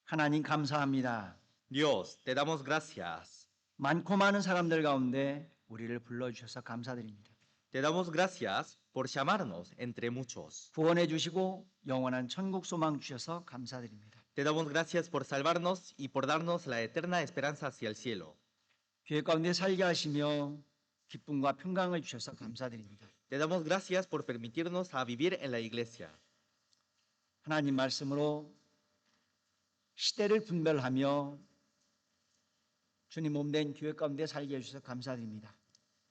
하나님 감사합니다. Dios, te damos gracias. 많고 많은 사람들 가운데 우리를 불러주셔서 감사드립니다. Te damos gracias por llamarnos entre muchos. 구원해 주시고 영원한 천국 소망 주셔서 감사드립니다. Te damos gracias por salvarnos y por darnos la eterna esperanza hacia el cielo. 교회 가운데 살게 하시며 기쁨과 평강을 주셔서 감사드립니다. Te damos gracias por permitirnos a vivir en la iglesia. 하나님 말씀으로 시대를 분별하며 주님 몸된 교회 가운데 살게 해주셔서 감사드립니다.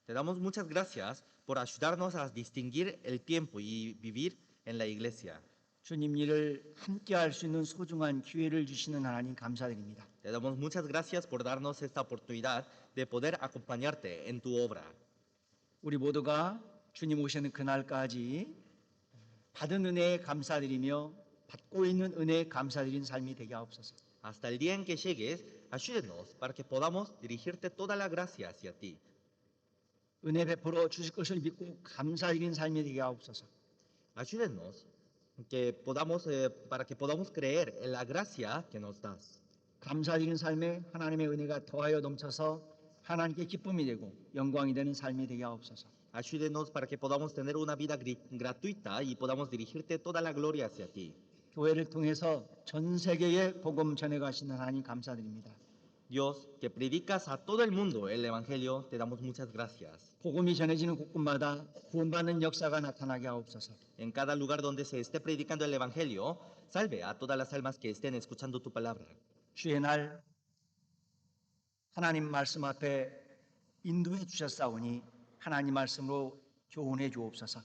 Te damos muchas gracias por ayudarnos a distinguir el tiempo y vivir en la iglesia. 주님 일을 함께 할 수 있는 소중한 기회를 주시는 하나님 감사드립니다. Te damos muchas gracias por darnos esta oportunidad de poder acompañarte en tu obra. 우리 모두가 주님 오시는 그날까지 받은 은혜에 감사드리며 받고 있는 은혜에 감사드리는 삶이 되게 하옵소서. Hasta el día en que llegues, ayúdenos para que podamos dirigirte toda la gracia hacia ti. 은혜 베풀어 주실 것을 믿고 감사드리는 삶이 되게 하옵소서. Ayúdenos para que podamos creer en la gracia que nos das. 감사드리는 삶에 하나님의 은혜가 더하여 넘쳐서 하나님께 기쁨이 되고 영광이 되는 삶이 되게 하옵소서. Ayúdenos para que podamos tener una vida gratuita y podamos dirigirte toda la gloria hacia ti. 교회를 통해서 전 세계에 복음 전해 가시는 하나님 감사드립니다. Dios, que predicas a todo el mundo el evangelio, te damos muchas gracias. 복음이 전해지는 곳곳마다 구원받는 역사가 나타나게 하옵소서. En cada lugar donde se esté predicando el evangelio, salve a todas las almas que estén escuchando tu palabra. 주의 날 하나님 말씀 앞에 인도해 주셨사오니 하나님 말씀으로 교훈해 주옵소서.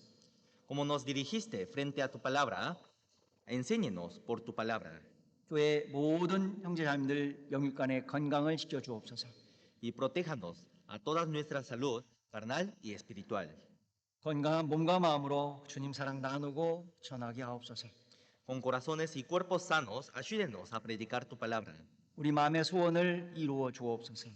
Como nos dirigiste frente a tu palabra, enséñenos por tu palabra. 교회 모든 형제자매들 영육간의 건강을 지켜 주옵소서. Y protéjanos a toda nuestra salud carnal y espiritual. 건강한 몸과 마음으로 주님 사랑 나누고 전하게 하옵소서. Con corazones y cuerpos sanos, ayúdenos a predicar tu palabra. 우리 마음의 소원을 이루어 주옵소서.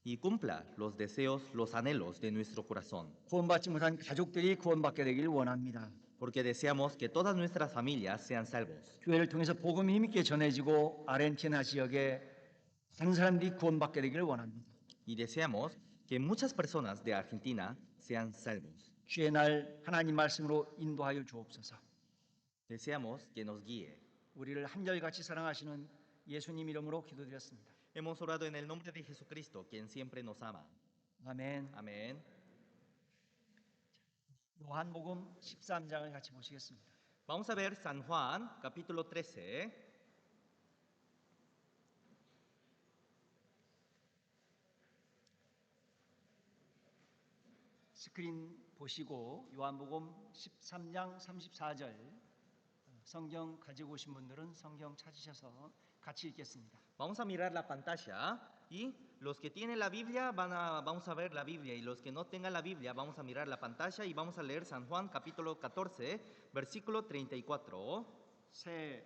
Y cumpla los deseos, los anhelos de nuestro corazón. 구원받지 못한 가족들이 구원받게 되길 원합니다. Porque deseamos que todas nuestras familias sean salvos. 교회를 통해서 복음이 힘있게 전해지고 아르헨티나 지역에 많은 사람들이 구원받게 되길 원합니다. Y deseamos que muchas personas de Argentina sean salvos. 주의 날 하나님 말씀으로 인도하여 주옵소서. Deseamos que nos guíe. 우리를 한결같이 사랑하시는 예수님 이름으로 기도드렸습니다. Hemos orado en el nombre de Jesucristo, quien siempre nos ama. 아멘. Amén. 요한복음 13장을 같이 보시겠습니다. Vamos a ver San Juan, capítulo 13. 스크린 보시고 요한복음 13장 34절 성경 가지고 오신 분들은 성경 찾으셔서 같이 읽겠습니다. Vamos a mirar la pantalla y los que tienen la Biblia vamos a ver la Biblia y los que no tengan la Biblia vamos a mirar la pantalla y vamos a leer San Juan capítulo 14 versículo 34. 새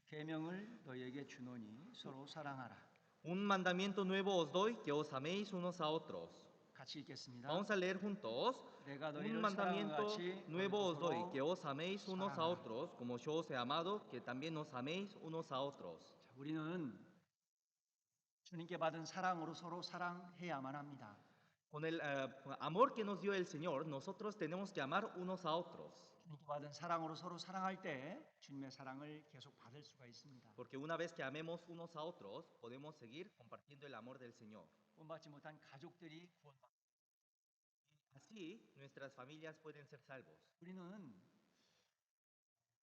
계명을 너희에게 주노니 서로 사랑하라. Un mandamiento nuevo os doy, que os améis unos a otros. 같이 읽겠습니다. Vamos a leer juntos. 내가 Un 너희를 mandamiento 사랑하같이 nuevo os doy, 너희도 que os améis unos a 사랑하라. otros, como yo os he amado, que también os améis unos a otros. 우리는 주님께 받은 사랑으로 서로 사랑해야만 합니다. Con el amor que nos dio el Señor, nosotros tenemos que amar unos a otros. 주님께 받은 사랑으로 서로 사랑할 때 주님의 사랑을 계속 받을 수가 있습니다. Porque una vez que amemos unos a otros, podemos seguir compartiendo el amor del Señor. 구원받지 못한 가족들이 구원받고 Así, nuestras familias pueden ser salvos. 우리는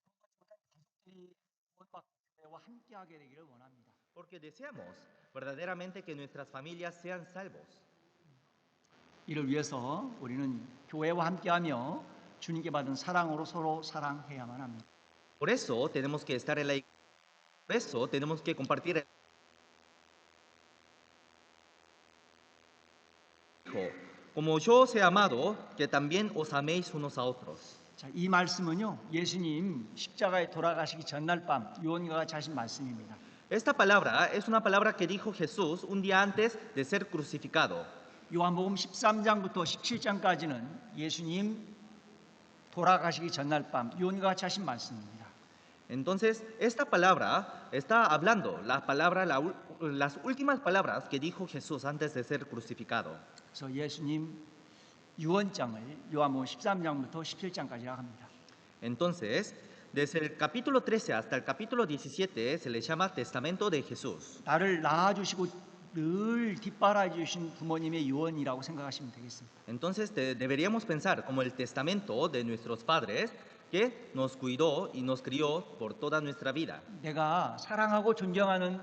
구원받지 못한 가족들이 구원받고 교회와 함께하게 되기를 원합니다. Porque deseamos verdaderamente que nuestras familias sean salvos. 이를 위해서 우리는 교회와 함께하며 주님께 받은 사랑으로 서로 사랑해야만 합니다. Por eso tenemos que estar en la iglesia. Por eso tenemos que compartir el Hijo, como yo os he amado, que también os améis unos a otros. 자, 이 말씀은요. 예수님 십자가에 돌아가시기 전날 밤 요한과 같이 하신 말씀입니다. Esta palabra es una palabra que dijo Jesús un día antes de ser crucificado. 요한복음 13장부터 17장까지는 예수님 돌아가시기 전날 밤 요한과 같이 하신 말씀입니다. Entonces, esta palabra está hablando, las últimas palabras que dijo Jesús antes de ser crucificado. 그래서 예수님 유언장을 요한복음 13장부터 17장까지라고 합니다. Entonces, desde el capítulo 13 hasta el capítulo 17 se le llama Testamento de Jesús. 나를 낳아주시고 늘 뒷바라해 주신 부모님의 유언이라고 생각하시면 되겠습니다. Entonces deberíamos pensar como el testamento de nuestros padres que nos cuidó y nos crió por toda nuestra vida. 내가 사랑하고 존경하는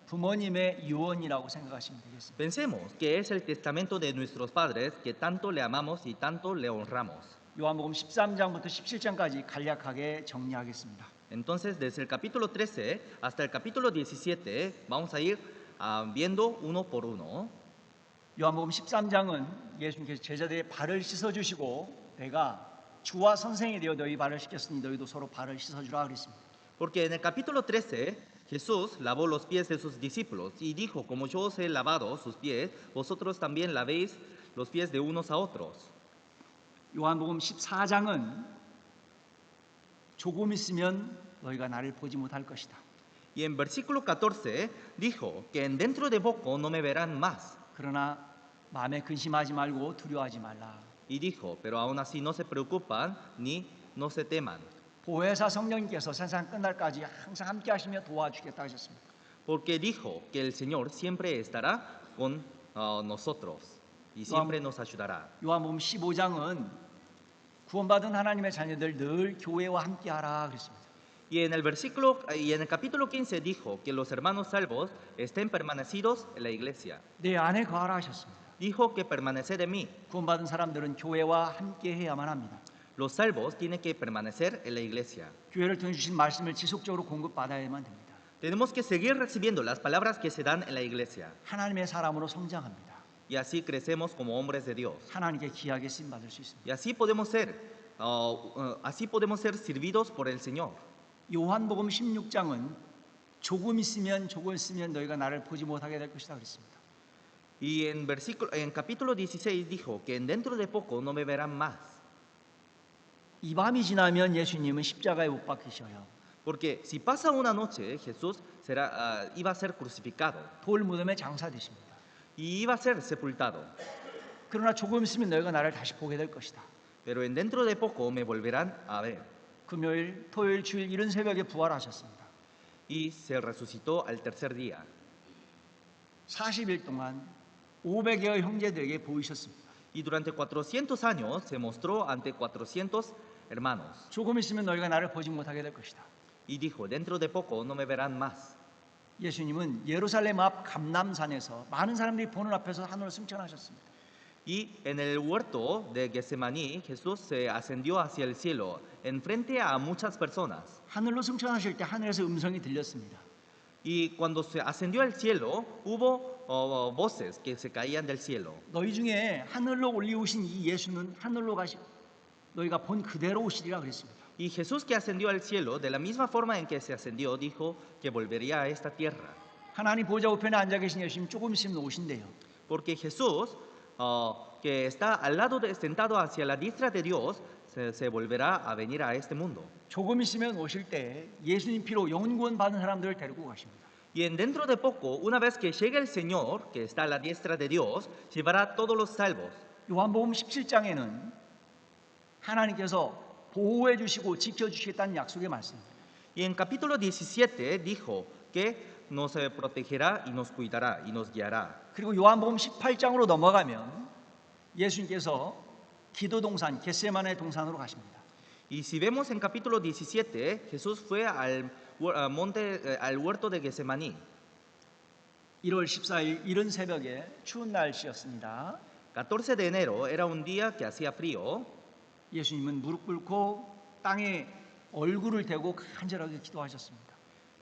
부모님의 유언이라고 생각하시면 되겠습니다. Pensemos que es el testamento de nuestros padres que tanto le amamos y tanto le honramos. 요한복음 13장부터 17장까지 간략하게 정리하겠습니다. Entonces, desde el capítulo 13 hasta el capítulo 17 vamos a ir viendo uno por uno. 요한복음 13장은 예수님께서 제자들의 발을 씻어주시고 내가 주와 선생이 되어 너희 발을 씻겼으니 너희도 서로 발을 씻어주라 그랬습니다. Porque en el capítulo 13 Jesús lavó los pies de sus discípulos y dijo, como yo os he lavado sus pies, vosotros también lavéis los pies de unos a otros. 요한복음 14장은 조금 있으면 너희가 나를 보지 못할 것이다. Y en versículo 14 dijo que dentro de poco no me verán más. 그러나 마음에 근심하지 말고 두려워하지 말라. Y dijo, pero aún así no se preocupan ni no se teman. 보혜사 성령님께서 세상 끝날까지 항상 함께 하시며 도와주겠다 하셨습니다. Porque dijo que el Señor siempre estará con nosotros y siempre nos ayudará. 요한복음 15장은 구원받은 하나님의 자녀들 늘 교회와 함께 하라 그랬습니다. Y en el capítulo 15 dijo que los hermanos salvos estén permanecidos en la iglesia. 내 안에 거하라 하셨습니다. Dijo que permaneced en mí. 구원받은 사람들은 교회와 함께 해야만 합니다. Los salvos tienen que permanecer en la iglesia. 교회를 통해 주신 말씀을 지속적으로 공급받아야만 됩니다. Tenemos que seguir recibiendo las palabras que se dan en la iglesia. 하나님의 사람으로 성장합니다. Y así crecemos como hombres de Dios. 하나님께 귀하게 쓰임 받을 수 있습니다. Y así podemos ser servidos por el Señor. 요한복음 16장은 조금 있으면 너희가 나를 보지 못하게 될 것이다 그랬습니다. Y en capítulo 16 dijo que dentro de poco no me verán más. 이 밤이 지나면 예수님은 십자가에 못 박히셔요. Porque si pasa una noche, Jesús iba a ser crucificado 돌 무덤에 장사되십니다. y iba a ser sepultado. 그러나 조금 있으면 너희가 나를 다시 보게 될 것이다. Pero dentro de poco me volverán a ver. 금요일, 토요일, 주일 이른 새벽에 부활하셨습니다. Y se resucitó al tercer día. 40일 동안 500여의 형제들에게 보이셨습니다. Y durante 400 años se mostró ante 400 hermanos. 조금 있으면 너희가 나를 보지 못하게 될 것이다. Y dijo, dentro de poco no me verán más. 예수님은 예루살렘 앞 감람산에서 많은 사람들이 보는 앞에서 하늘을 승천하셨습니다. Y en el huerto de Getsemaní, Jesús se ascendió hacia el cielo, enfrente a muchas personas. 하늘로 승천하실 때 하늘에서 음성이 들렸습니다. Y cuando se ascendió al cielo, hubo voces que se caían del cielo. 너희 중에 하늘로 올리우신 이 예수는 하늘로 너희가 본 그대로 오시리라 그랬습니다. Y Jesús que ascendió al cielo, de la misma forma en que se ascendió, dijo que volvería a esta tierra. 하나님 보좌 우편에 앉아 계신 예수님 조금 있으면 오신대요. Porque Jesús, que está al lado sentado hacia la diestra de Dios, se volverá a venir a este mundo. 조금 있으면 오실 때 예수님 피로 영혼 구원 받은 사람들을 데리고 가십니다. Y dentro de poco, una vez que llegue el Señor, que está a la diestra de Dios, llevará a todos los salvos. 요한복음 17장에는 하나님께서 보호해 주시고 지켜 주시겠다는 약속의 말씀입니다. Y en capítulo 17 dijo que nos protegerá y nos cuidará y nos guiará. 그리고 요한복음 18장으로 넘어가면 예수님께서 기도 동산 겟세마네 동산으로 가십니다. Y si vemos en capítulo 17, Jesús fue al huerto de Getsemaní. 1월 14일 이른 새벽에 추운 날씨였습니다. 14 de enero era un día que hacía frío. 예수님은 무릎 꿇고 땅에 얼굴을 대고 간절하게 기도하셨습니다.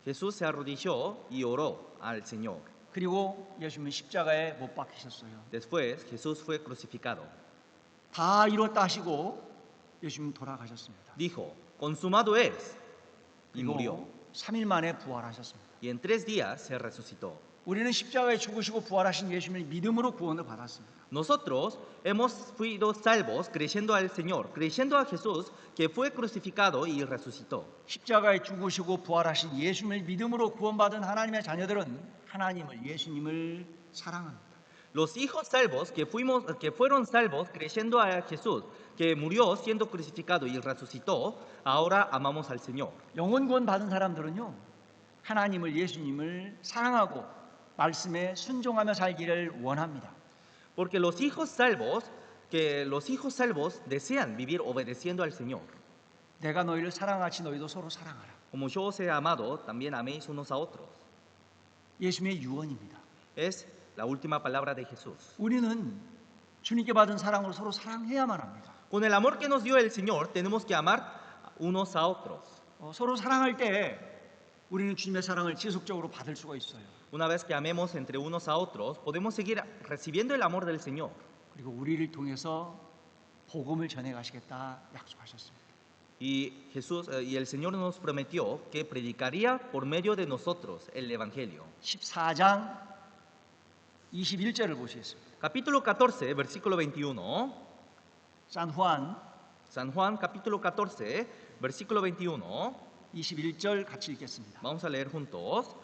Jesús se arrodilló y oró al Señor. 그리고 예수님은 십자가에 못 박히셨어요. Después Jesús fue crucificado. 다 이뤘다 하시고 예수님 돌아가셨습니다. Dijo, consumado es. Y 그리고 murió. 3일 만에 부활하셨습니다. Y en 3 días se resucitó. 우리는 십자가에 죽으시고 부활하신 예수님을 믿음으로 구원을 받았습니다. Nosotros hemos sido salvos creyendo al Señor, creyendo a Jesús que fue crucificado y resucitó. 십자가에 죽으시고 부활하신 예수님을 믿음으로 구원받은 하나님의 자녀들은 하나님을 예수님을 사랑합니다. Los hijos salvos que fueron salvos creyendo a Jesús, que murió siendo crucificado y resucitó, ahora amamos al Señor. 영혼 구원 받은 사람들은요, 하나님을 예수님을 사랑하고 말씀에 순종하며 살기를 원합니다. Porque los hijos salvos desean vivir obedeciendo al Señor. 내가 너희를 사랑하지 너희도 서로 사랑하라. Como yo os he amado, también améis unos a otros. 예수님의 유언입니다. Es la última palabra de Jesús. 우리는 주님께 받은 사랑으로 서로 사랑해야만 합니다. Con el amor que nos dio el Señor, tenemos que amar unos a otros. 서로 사랑할 때 우리는 주님의 사랑을 지속적으로 받을 수가 있어요. Una vez que amemos entre unos a otros, podemos seguir recibiendo el amor del Señor. 그리고 우리를 통해서 복음을 전해 가시겠다 약속하셨습니다. Y el Señor nos prometió que predicaría por medio de nosotros el Evangelio. 14장 21절을 보시겠습니다. Capítulo 14, versículo 21. San Juan San Juan, capítulo 14, versículo 21. 21절 같이 읽겠습니다. Vamos a leer juntos.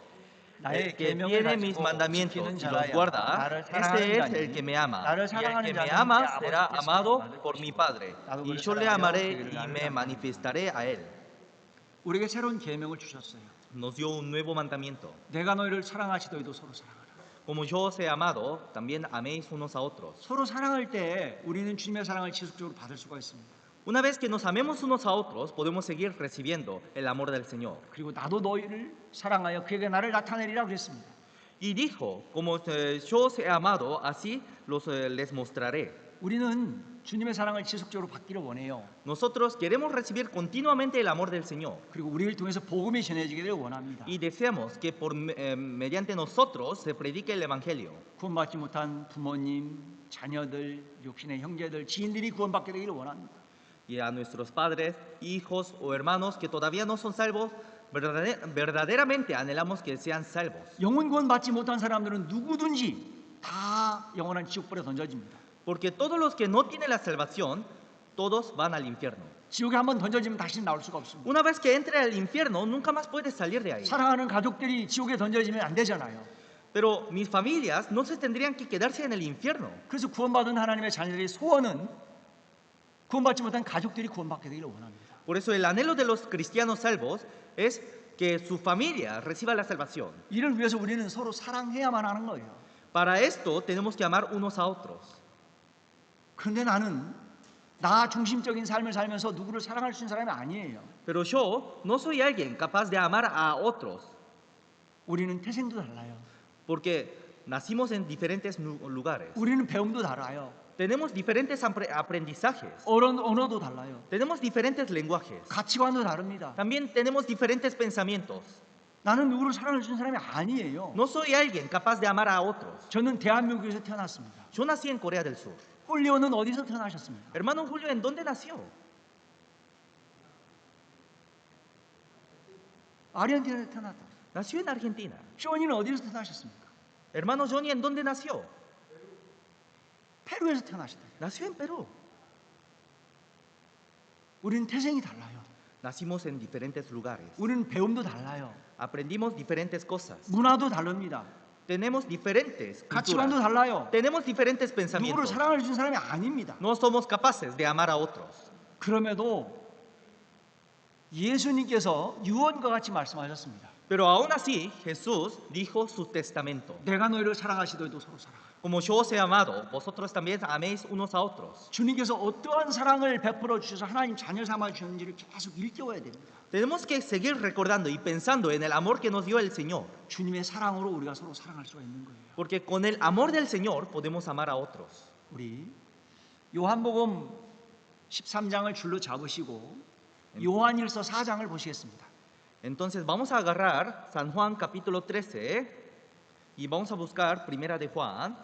나의 El que 계명을 tiene mis 가지고 mandamientos 지키는 y los 자라야 guarda, 나를 este 사랑하는 es 자니 el que me ama. 나를 Y el 사랑하는 que me 자는 ama 내 será 아버지께서 amado 나를 por mi 주시고 Padre. 나도 Y 그를 yo le 사랑하여 amaré 그를 y 나를 me 사랑하리라. manifestaré a él. 우리에게 새로운 계명을 주셨어요. Nos dio un nuevo mandamiento. 내가 너희를 사랑하지 너희도 서로 사랑하라. Como yo os he amado, también améis unos a otros. 서로 사랑할 때 우리는 주님의 사랑을 지속적으로 받을 수가 있습니다. Una vez que nos amemos unos a otros, podemos seguir recibiendo el amor del Señor. 그리고 나도 너희를 사랑하여 그에게 나를 나타내리라 그랬습니다. Y dijo, como yo os he amado, así les mostraré. 우리는 주님의 사랑을 지속적으로 받기를 원해요. Nosotros queremos recibir continuamente el amor del Señor. 그리고 우리를 통해서 복음이 전해지기를 원합니다. Y deseamos que mediante nosotros se predique el Evangelio. 구원받지 못한 부모님, 자녀들, 육신의 형제들, 지인들이 구원받게 되기를 원합니다. Y a nuestros padres, hijos o hermanos que todavía no son salvos, verdaderamente anhelamos que sean salvos. 영혼 구원받지 못한 사람들은 누구든지 다 영원한 지옥불에 던져집니다. Porque todos los que no tienen la salvación, todos van al infierno. 지옥에 한번 던져지면 다시 나올 수가 없습니다. Una vez que entre al infierno, nunca más puedes salir de ahí. 사랑하는 가족들이 지옥에 던져지면 안 되잖아요. Pero mis familias no se tendrían que quedarse en el infierno. 그래서 구원받은 하나님의 자녀들의 소원은 구원받지 못한 가족들이 구원받게 되기를 원합니다. Por eso el anhelo de los cristianos salvos es que su familia reciba la salvación. 이를 위해서 우리는 서로 사랑해야만 하는 거예요. Para esto tenemos que amar unos a otros. 그런데 나는 나 중심적인 삶을 살면서 누구를 사랑할 수 있는 사람이 아니에요. Pero yo no soy alguien capaz de amar a otros, 우리는 태생도 달라요. porque nacimos en diferentes lugares. 우리는 배움도 달라요. Tenemos diferentes aprendizajes, 언어도 달라요. tenemos diferentes lenguajes, 가치관도 다릅니다. también tenemos diferentes pensamientos. 나는 누구를 사랑할 수 있는 사람이 아니에요. No soy alguien capaz de amar a otros. 저는 대한민국에서 태어났습니다. Yo nací en Corea del Sur. 홀리오는 어디서 태어나셨습니까? Hermano Julio, ¿en dónde nació? 아르헨티나에서 태어났다. Nació en Argentina. 쇼니는 어디서 태어나셨습니까? Hermano Johnny, ¿en dónde nació? 페루에서 태어나셨다. Nació en Perú. 우리는 태생이 달라요. Nacimos en diferentes lugares. 우리는 배움도 달라요. Aprendimos diferentes cosas. 문화도 다릅니다. Tenemos diferentes 가치관도 culturas. 달라요. Tenemos diferentes 누구를 pensamientos. 사랑할 수 있는 사람이 아닙니다. No somos capaces de amar a otros. 그럼에도 예수님께서 유언과 같이 말씀하셨습니다. Pero aún así, Jesús dijo su testamento. 내가 너희를 사랑하시더라도 서로 사랑하라. Como yo os he amado, vosotros también améis unos a otros. 주님께서 어떠한 사랑을 베풀어 주셔서 하나님 자녀 삼아 주셨는지를 계속 일깨워야 됩니다. Tenemos que seguir recordando y pensando en el amor que nos dio el Señor. 주님의 사랑으로 우리가 서로 사랑할 수가 있는 거예요. Porque con el amor del Señor podemos amar a otros. 우리 요한복음 13장을 줄로 잡으시고 요한일서 4장을 보시겠습니다. Entonces vamos a agarrar San Juan capítulo 13 y vamos a buscar Primera de Juan.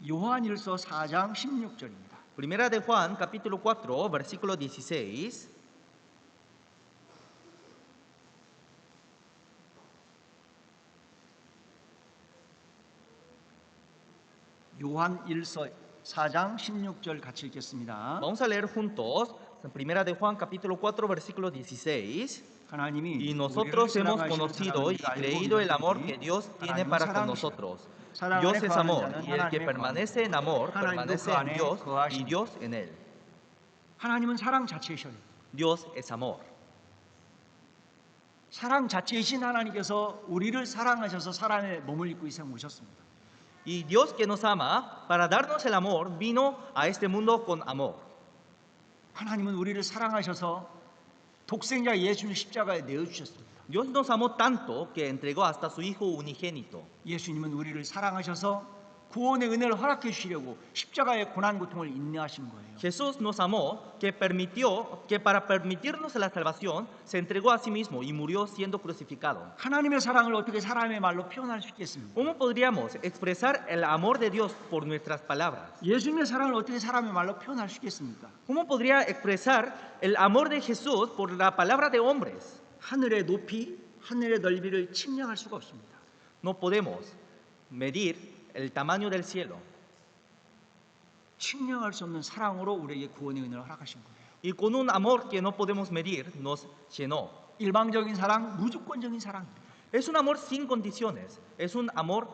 요한일서 4장 16절입니다. Primera de Juan capítulo 4 versículo 16. 요한 1서 4장 16절 같이 읽겠습니다. Vamos a leer juntos en Primera de Juan capítulo 4 versículo 16. 하나님이 Y 우리를 nosotros hemos 사랑하시는 conocido y 사랑을 알고 creído el amor que 믿었더니 Dios tiene 하나님은 para con 사랑이시라. nosotros. 사랑 Dios 안에 es 거하는 amor, 자는 y el que 하나님에 permanece en amor 하나님도 permanece 그 en 안에 Dios y 거하시니. Dios en él. 하나님은 사랑 자체이셔요. Dios es amor. 사랑 자체이신 하나님께서 우리를 사랑하셔서 사랑에 몸을 입고 이 세상 오셨습니다. Y Dios que nos ama, para darnos el amor, vino a este mundo con amor. 하나님은 우리를 사랑하셔서 독생자 예수님 십자가에 내어주셨습니다. Dios nos amó tanto que entregó hasta su Hijo unigénito. 예수님은 우리를 사랑하셔서 구원의 은혜를 허락해 주시려고 십자가의 고난 고통을 인내하신 거예요. Jesús nos amó, que permitió que para permitirnos la salvación se entregó a sí mismo y murió siendo crucificado. 하나님의 사랑을 어떻게 사람의 말로 표현할 수 있겠습니까? ¿Cómo podríamos expresar el amor de Dios por nuestras palabras? 예수님의 사랑을 어떻게 사람의 말로 표현할 수 있겠습니까? ¿Cómo podría expresar el amor de Jesús por la palabra de hombres? 하늘의 높이, 하늘의 넓이를 측량할 수가 없습니다. No podemos medir el tamaño del cielo. 측량할 수 없는 사랑으로 우리에게 구원의 은혜를 허락하신 거예요. Y con un amor que no podemos medir, nos llenó. 일방적인 사랑, 무조건적인 사랑입니다. Es un amor sin condiciones, es un amor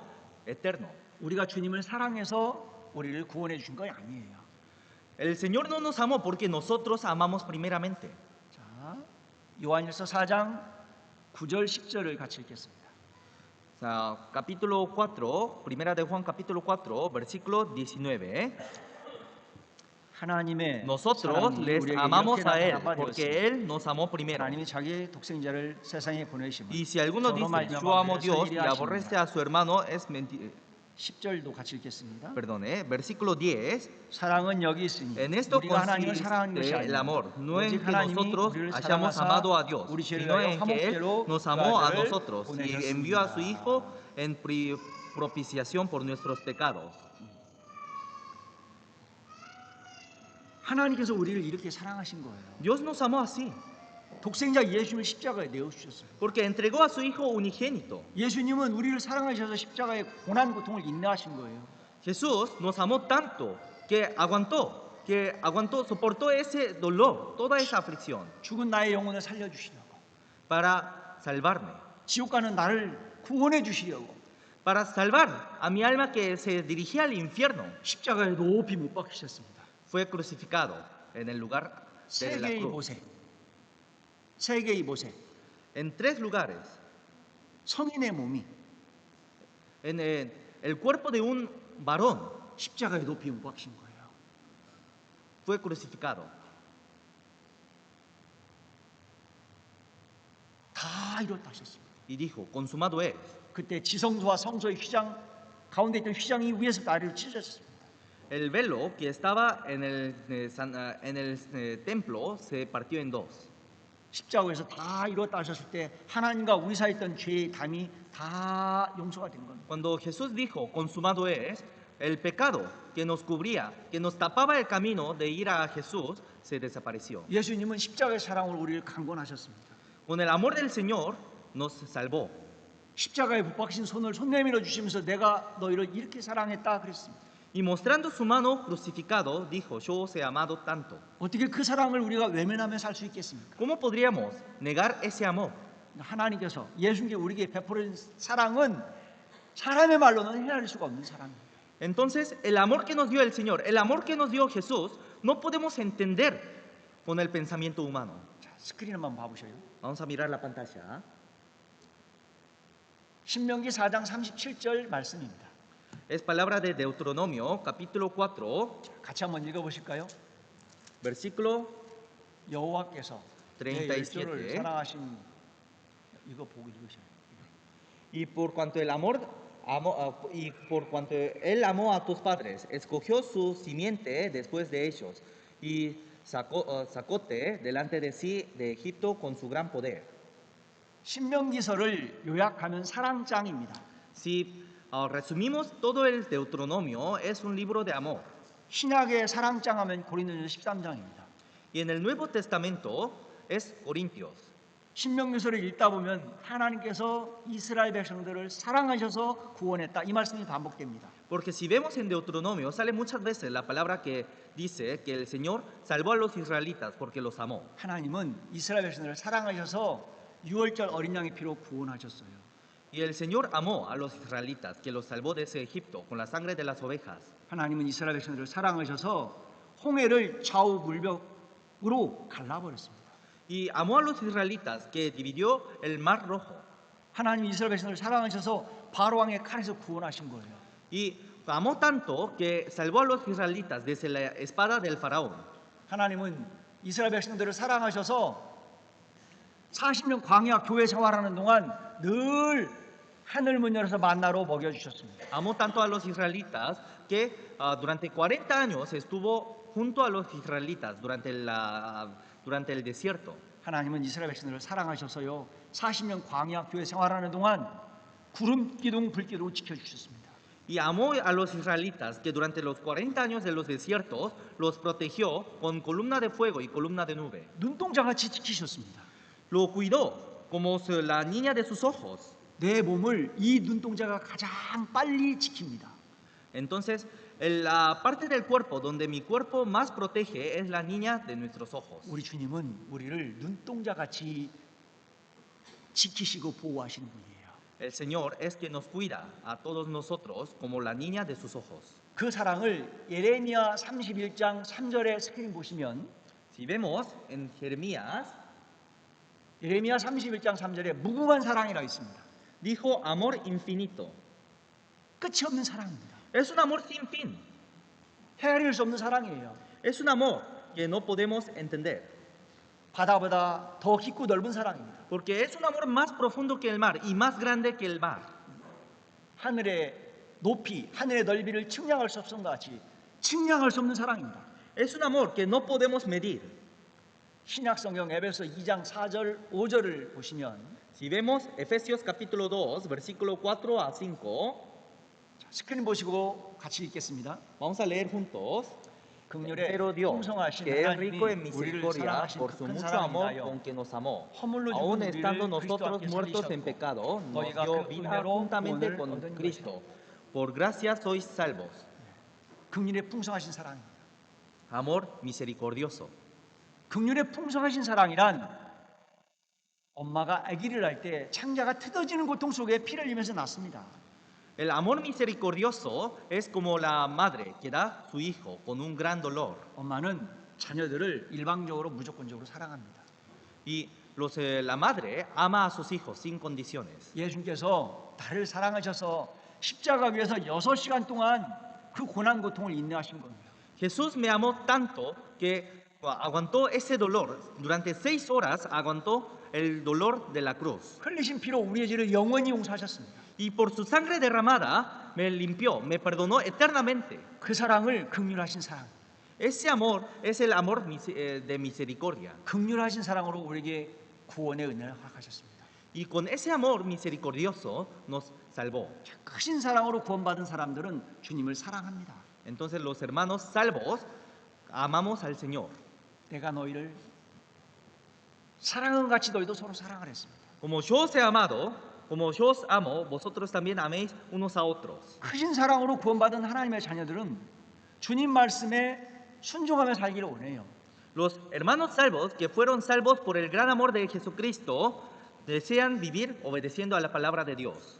eterno. 우리가 주님을 사랑해서 우리를 구원해 주신 거 아니에요. El Señor no nos amó porque nosotros amamos primeramente. 자, 요한일서 4장 9절 10절을 같이 읽겠습니다. O sea, capítulo 4, primera de Juan capítulo 4, versículo 19. 하나님의 Nosotros 사랑이 les 우리에게 amamos 이렇게 a Él 나타나 porque 되었습니다. Él nos amó primero. 하나님이 자기 독생자를 세상에 보내심을 Y si alguno 서로 dice, 말미암아 yo amo a 우리를 Dios y 선하게 aborrece 하십니다. a su hermano, es mentira. 10절도 같이 읽겠습니다. Perdone, versículo 10. 사랑은 여기 있으니 En esto 우리가 하나님을 사랑한 것이 consiste el 아니라 amor, no en 오직 que 하나님이 nosotros 우리를 hayamos 사랑하사 amado a Dios, 우리 죄를 sino 위하여 en que Él 화목제로 nos 그 amó a 아들을 nosotros y envió a su Hijo en propiciación por nuestros pecados. 하나님께서 우리를 이렇게 사랑하신 거예요. Dios nos amó así, 독생자 예수님을 십자가에 내어주셨어요. porque entregó a su Hijo unigénito. 예수님은 우리를 사랑하셔서 십자가의 고난 고통을 인내하신 거예요. Jesús nos amó tanto que aguantó, soportó ese dolor, toda esa aflicción, 죽은 나의 영혼을 살려주시려고, para salvarme, 지옥 가는 나를 구원해 주시려고 para salvar a mi alma que se dirigía al infierno. 십자가에 높이 못 박히셨습니다. Fue crucificado en el lugar de la 세 개의 cruz. 모세, 세 개의 모세, En 3 lugares. 성인의 몸이 En el cuerpo de un varón 십자가에 높이 못 박힌 거예요. fue crucificado. 다 이뤘다 하셨습니다. Y dijo, consumado es. 그때 지성소와 성소의 휘장 가운데 있던 휘장이 위에서 아래로 찢어졌습니다. El velo que estaba en el templo se partió en 2. 십자가에서 다 이뤘다 하셨을 때 하나님과 우리 사이에 있던 죄의 담이 다 용서가 된 겁니다. Cuando Jesús dijo, consumado es, el pecado que nos cubría, que nos tapaba el camino de ir a Jesús, se desapareció. 예수님은 십자가의 사랑으로 우리를 강권하셨습니다. Con el amor del Señor nos salvó. 십자가에 못 박힌 손을 손 내밀어 주시면서 내가 너희를 이렇게 사랑했다 그랬습니다. Y mostrando su mano crucificado, dijo, yo os he amado tanto. 어떻게 그 사랑을 우리가 외면하며 살 수 있겠습니까? ¿Cómo podríamos negar ese amor? 하나님께서 예수님께 우리에게 베푸는 사랑은 사람의 말로는 헤아릴 수가 없는 사랑입니다. Entonces, el amor que nos dio el Señor, el amor que nos dio Jesús, no podemos entender con el pensamiento humano. 자, 스크린 한번 봐보셔요. Vamos a mirar la pantalla. 신명기 4장 37절 말씀입니다. Es palabra de Deuteronomio, capítulo 4, 같이 한번 읽어보실까요? versículo 여호와께서 내 37. 열조를 사랑하신 이거 보고 읽으셔요. Y por cuanto él amó a tus padres, escogió su simiente después de ellos y sacóte delante de sí de Egipto con su gran poder. 신명기서를 요약하면 사랑장입니다. Si resumimos todo el Deuteronomio, es un libro de amor. 신약의 사랑장 하면 고린도전서 13장입니다. Y en el Nuevo Testamento es Corintios. 신명기서를 읽다 보면 하나님께서 이스라엘 백성들을 사랑하셔서 구원했다 이 말씀이 반복됩니다. Porque si vemos en Deuteronomio, sale muchas veces la palabra que dice que el Señor salvó a los israelitas porque los amó. 하나님은 이스라엘 백성들을 사랑하셔서 유월절 어린 양의 피로 구원하셨어요. Y el Señor amó a los israelitas, que los salvó de ese Egipto con la sangre de las ovejas. 하나님은 이스라엘 백성들을 사랑하셔서 홍해를 좌우 물벽으로 갈라버렸습니다. Y amó a los israelitas, que dividió el mar rojo. 하나님이 이스라엘 백성들을 사랑하셔서 바로 왕의 칼에서 구원하신 거예요. Y amó tanto que salvó a los israelitas desde la espada del faraón. 하나님은 이스라엘 백성들을 사랑하셔서 40년 광야 교회 생활하는 동안 늘 하늘 문 열어서 만나로 먹여주셨습니다. Amó tanto a los israelitas que durante 40 años estuvo junto a los israelitas durante el desierto. 하나님은 이스라엘 백성들을 사랑하셔서요 40년 광야 교회 생활하는 동안 구름 기둥 불 기둥을 지켜주셨습니다. Y amó a los israelitas que durante los 40 años de los desiertos los protegió con columna de fuego y columna de nube. 눈동자같이 지키셨습니다. Lo cuidó como la niña de sus ojos. 내 몸을 이 눈동자가 가장 빨리 지킵니다. Entonces, la parte del cuerpo donde mi cuerpo más protege es la niña de nuestros ojos. 우리 주님은 우리를 눈동자같이 지키시고 보호하시는 분이에요. El Señor es quien nos cuida a todos nosotros como la niña de sus ojos. 그 사랑을 예레미야 31장 3절에 스크린 보시면 Si vemos en Jeremías, 예레미야 31장 3절에 무궁한 사랑이라고 있습니다. dijo amor infinito. 끝이 없는 사랑입니다. Es un amor sin fin. 헤아릴 수 없는 사랑이에요. Es un amor que no podemos entender. 바다보다 더 깊고 넓은 사랑입니다. Porque es un amor más profundo que el mar y más grande que el mar. 하늘의 높이, 하늘의 넓이를 측량할 수 없는 것 같이 측량할 수 없는 사랑입니다. Es un amor que no podemos medir. 신약 성경 에베소 2장 4절 5절을 보시면 Si vemos Efesios capítulo 2, versículo 4 a 5, 스크린 보시고 같이 읽겠습니다. vamos a leer juntos. 긍휼의 Pero Dios, 풍성하신 que es rico en 하나님이 우리를 misericordia 사랑하신 por su 큰 mucho 사랑을 amor 인하여 con que nos amó, 허물로 aun 죽은 estando 우리를 nosotros 그리스도 muertos 앞에 en pecado, nos 너희가 dio 그 vida 은혜로 juntamente 구원을 con 얻은 Cristo. Por gracia sois salvos. 긍휼의 풍성하신 사랑입니다. Amor misericordioso. 긍휼의 풍성하신 사랑이란 엄마가 아기를 낳을 때 창자가 뜯어지는 고통 속에 피를 흘리면서 낳습니다. El amor misericordioso es como la madre que da su hijo con un gran dolor. 엄마는 자녀들을 일방적으로 무조건적으로 사랑합니다. Y la madre ama a sus hijos sin condiciones. 예수님께서 나를 사랑하셔서 십자가 위에서 6시간 동안 그 고난 고통을 인내하신 겁니다. Jesús me amó tanto que aguantó ese dolor. Durante 6 horas aguantó el dolor de la cruz. 흘리신 피로 우리의 죄를 영원히 용서하셨습니다. Y por su sangre derramada me limpió, me perdonó eternamente. 그 사랑을 긍휼하신 사랑, Ese amor es el amor de misericordia. 긍휼하신 사랑으로 우리에게 구원의 은혜를 허락하셨습니다. Y con ese amor misericordioso nos salvó. 크신 사랑으로 구원받은 사람들은 주님을 사랑합니다. Entonces los hermanos salvos amamos al Señor. 내가 너희를 사랑한 같이 너희도 서로 사랑을 했습니다. Como yo os he amado, como yo os amo, vosotros también améis unos a otros. 크신 사랑으로 구원받은 하나님의 자녀들은 주님 말씀에 순종하며 살기를 원해요. Los hermanos salvos que fueron salvos por el gran amor de Jesucristo desean vivir obedeciendo a la palabra de Dios.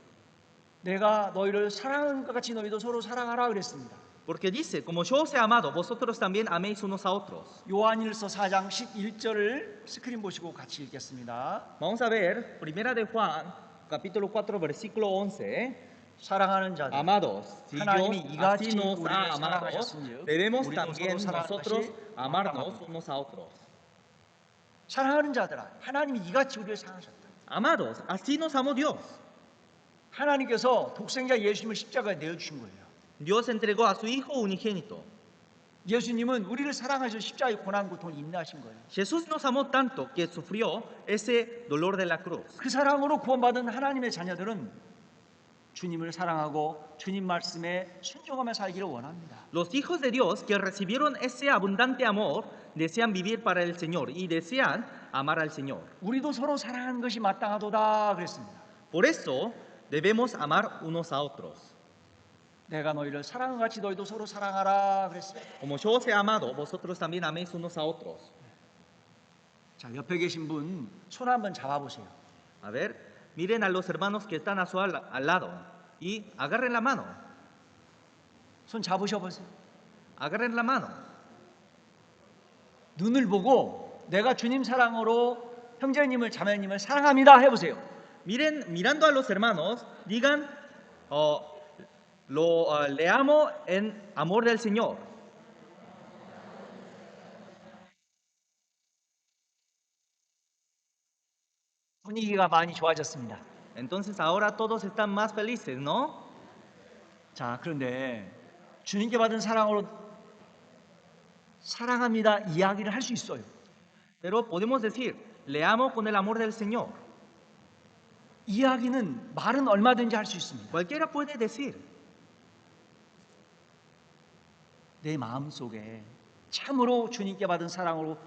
내가 너희를 사랑한 것 같이 너희도 서로 사랑하라 그랬습니다. Porque dice, como yo os he amado, vosotros también améis unos a otros. 요한일서 4장 11절을 스크린 보시고 같이 읽겠습니다. Vamos a ver, primera de Juan, capítulo 4, versículo 11. 사랑하는 자들, Amados, si 하나님이 Dios 이같이 así nos 우리를 ha amado, 사랑하셨으니 debemos 우리도 también 서로 nosotros 사랑하시 amarnos unos a otros. 사랑하는 자들아, 하나님이 이같이 우리를 사랑하셨다. Amados, así nos amó Dios. 하나님께서 독생자 예수님을 십자가에 내어주신 거예요. Dios entregó a su Hijo unigénito. 예수님은 우리를 사랑하셔서 십자가의 고난 고통을 인내하신 거예요. Jesús nos amó tanto que sufrió ese dolor de la cruz. 그 사랑으로 구원받은 하나님의 자녀들은 주님을 사랑하고 주님 말씀에 순종하며 살기를 원합니다. Los hijos de Dios que recibieron ese abundante amor desean vivir para el Señor y desean amar al Señor. 우리도 서로 사랑하는 것이 마땅하도다 그랬습니다. Por eso debemos amar unos a otros. 내가 너희를 사랑한 같이 너희도 서로 사랑하라 그랬습니다. Como yo os he amado, vosotros también améis unos a otros. 자, 옆에 계신 분 손 한번 잡아보세요. A ver, miren a los hermanos que están a su al lado y agarren la mano. 손 잡으셔 보세요. Agarren la mano. 눈을 보고 내가 주님 사랑으로 형제님을 자매님을 사랑합니다 해보세요. Miren, mirando a los hermanos, digan, le amo en amor del Señor. 분위기가 많이 좋아졌습니다. Entonces ahora todos están más felices, ¿no? 자, 그런데 주님께 받은 사랑으로 사랑합니다 이야기를 할 수 있어요. Pero podemos decir, le amo con el amor del Señor. 이야기는 말은 얼마든지 할 수 있습니다. Cualquiera puede decir, 내 마음 속에 참으로 주님께 받은 사랑으로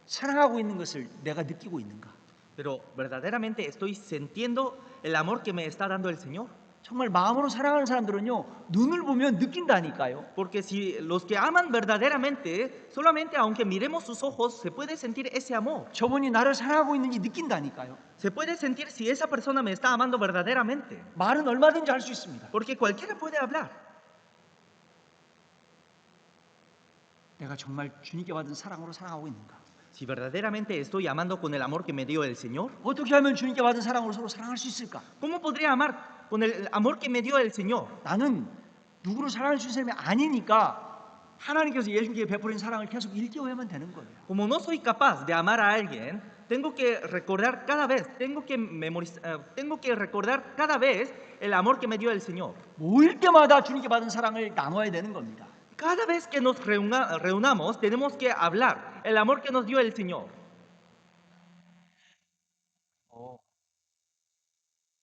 사랑하고 있는 것을 내가 느끼고 있는가? pero verdaderamente estoy sintiendo el amor que me está dando el Señor. 정말 마음으로 사랑하는 사람들은요, 눈을 보면 느낀다니까요. Porque si los que aman verdaderamente, solamente aunque miremos sus ojos, se puede sentir ese amor. 저분이 나를 사랑하고 있는지 느낀다니까요. Se puede sentir si esa persona me está amando verdaderamente. 말은 얼마든지 할 수 있습니다. Porque cualquiera puede hablar. 내가 정말 주님께 받은 사랑으로 사랑하고 있는가? Si verdaderamente estoy amando con el amor que me dio el Señor, 어떻게 하면 주님께 받은 사랑으로 서로 사랑할 수 있을까? ¿cómo podría amar con el amor que me dio el Señor? 나는 누구를 사랑할 수 있는 사람이 아니니까 하나님께서 예수님께 베풀인 사랑을 계속 일깨워야만 되는 거예요. Como no soy capaz de amar a alguien, tengo que recordar cada vez, tengo que recordar cada vez el amor que me dio el Señor. 모일 때마다 주님께 받은 사랑을 나눠야 되는 겁니다. Cada vez que nos reunamos, tenemos que hablar el amor que nos dio el Señor.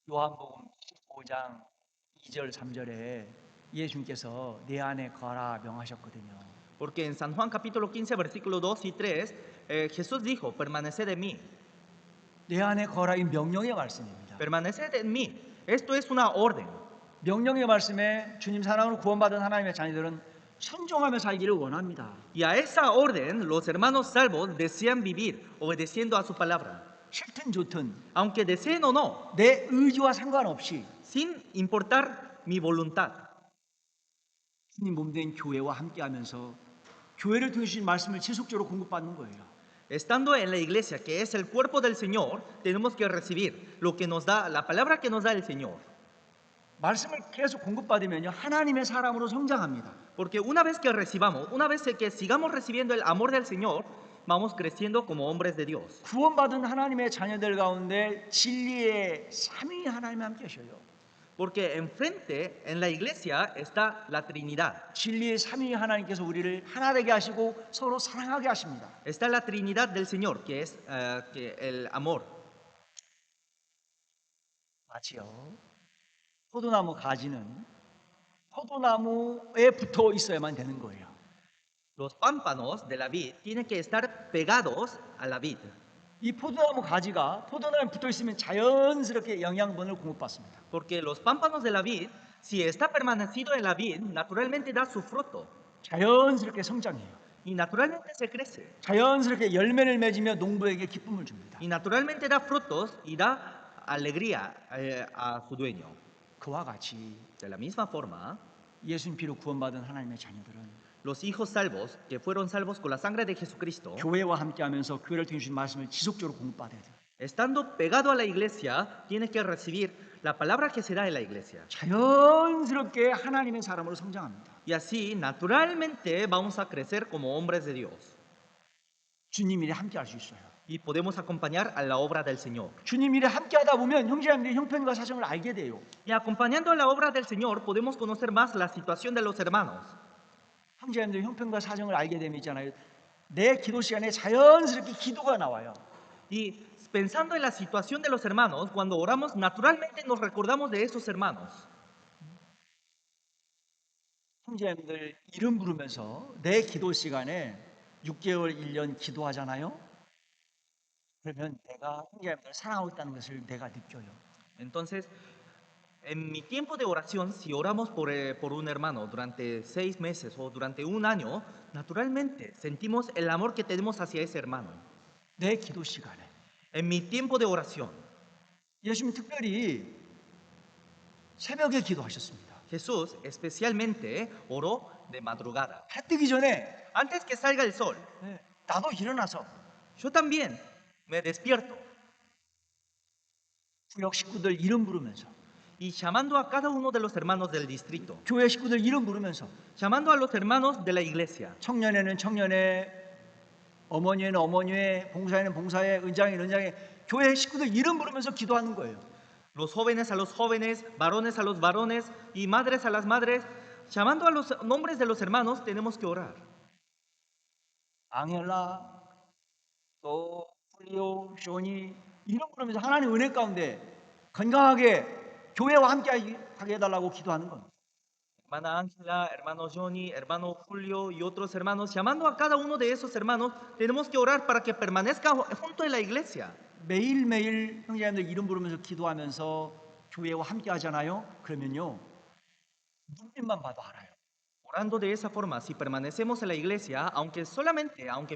요한복음 15장 2절 3절에 예수님께서 내 안에 거하라 명하셨거든요. Porque en San Juan capítulo 15, versículo 2 y 3, Jesús dijo, permaneced en mí, 내 안에 거하라 이 명령의 말씀입니다. permaneced en mí. Esto es una orden. 명령의 말씀에 주님 사랑으로 구원받은 하나님의 자녀들은 순종하며 살기를 원합니다. Y a esa orden los hermanos salvos desean vivir obedeciendo a su palabra. 싫든 좋든 Aunque deseen o no, 내 의지와 상관없이 sin importar mi voluntad. 주님 몸된 교회와 함께하면서 교회를 통해 주신 말씀을 지속적으로 공급받는 거예요. Estando en la iglesia, que es el cuerpo del Señor, tenemos que recibir lo que nos da, la palabra que nos da el Señor. 말씀을 계속 공급받으면요 하나님의 사람으로 성장합니다. Porque una vez que recibamos, una vez que sigamos recibiendo el amor del Señor, vamos creciendo como hombres de Dios. 구원받은 하나님의 자녀들 가운데 진리의 삼위 하나님이 함께 하셔요. Porque enfrente, en la iglesia, está la Trinidad. 진리의 삼위 하나님께서 우리를 하나 되게 하시고 서로 사랑하게 하십니다. Está la Trinidad del Señor, que es el amor. 마치요. 포도나무 가지는 포도나무에 붙어 있어야만 되는 거예요. Los pámpanos de la vid tienen que estar pegados a la vid. 이 포도나무 가지가 포도나무에 붙어 있으면 자연스럽게 영양분을 공급받습니다. Porque los pámpanos de la vid, si está permanecido en la vid, naturalmente da su fruto. 자연스럽게 성장해요. Y naturalmente se crece. 자연스럽게 열매를 맺으며 농부에게 기쁨을 줍니다. Y naturalmente da frutos y da alegría a su dueño. 그와 같이 De la misma forma, 예수님 피로 구원받은 하나님의 자녀들은 los hijos salvos, que fueron salvos con la sangre de Jesucristo, 교회와 함께하면서 교회를 통해 주신 말씀을 지속적으로 공급받아야 돼요. estando pegado a la iglesia, tiene que recibir la palabra que se da en la iglesia. 자연스럽게 하나님의 사람으로 성장합니다. Y así, naturalmente, vamos a crecer como hombres de Dios. 주님 일에 함께할 수 있어요. Y podemos acompañar a la obra del Señor. 주님 일에 함께하다 보면 형제자매들의 형편과 사정을 알게 돼요. Y acompañando a la obra del Señor, podemos conocer más la situación de los hermanos. 형제자매들의 형편과 사정을 알게 되면 있잖아요. 내 기도 시간에 자연스럽게 기도가 나와요. Y pensando en la situación de los hermanos, cuando oramos, naturalmente nos recordamos de esos hermanos. 형제님들 이름 부르면서 내 기도 시간에 6개월, 1년 기도하잖아요. 그러면 내가 형제님들 사랑하고 있다는 것을 내가 느껴요. Entonces, en mi tiempo de oración, si oramos por un hermano durante 6 meses o durante un año, naturalmente sentimos el amor que tenemos hacia ese hermano. 내 기도 시간에 En mi tiempo de oración, 예수님 특별히 새벽에 기도하셨습니다. Jesús especialmente oró de madrugada. 해 뜨기 전에 Antes que salga el sol, 나도 일어나서 yo también me despierto 구역 식구들 이름 부르면서 y llamando a cada uno de los hermanos del distrito, 교회 식구들 이름 부르면서 llamando a los hermanos de la iglesia, 청년에는 청년회, 어머니에는 어머니회, 봉사에는 봉사회, 은장에는 은장회, 교회 식구들 이름 부르면서 기도하는 거예요. los jóvenes a los jóvenes, varones a los varones y madres a las madres, llamando a los nombres de los hermanos, tenemos que orar. 앙헬라, 또 훌리오, 쇼니 이름 부르면서 하나님 은혜 가운데 건강하게 교회와 함께 하게 해달라고 기도하는 겁니다. Hermana Ángela, hermano Johnny, hermano Julio y otros hermanos, llamando a cada uno de esos hermanos, tenemos que orar para que permanezca junto en la iglesia. 매일매일 형제님들 이름 부르면서 기도하면서 교회와 함께 하잖아요. 그러면요 눈빛만 봐도 알아요. Orando de esa forma, si permanecemos en la iglesia, aunque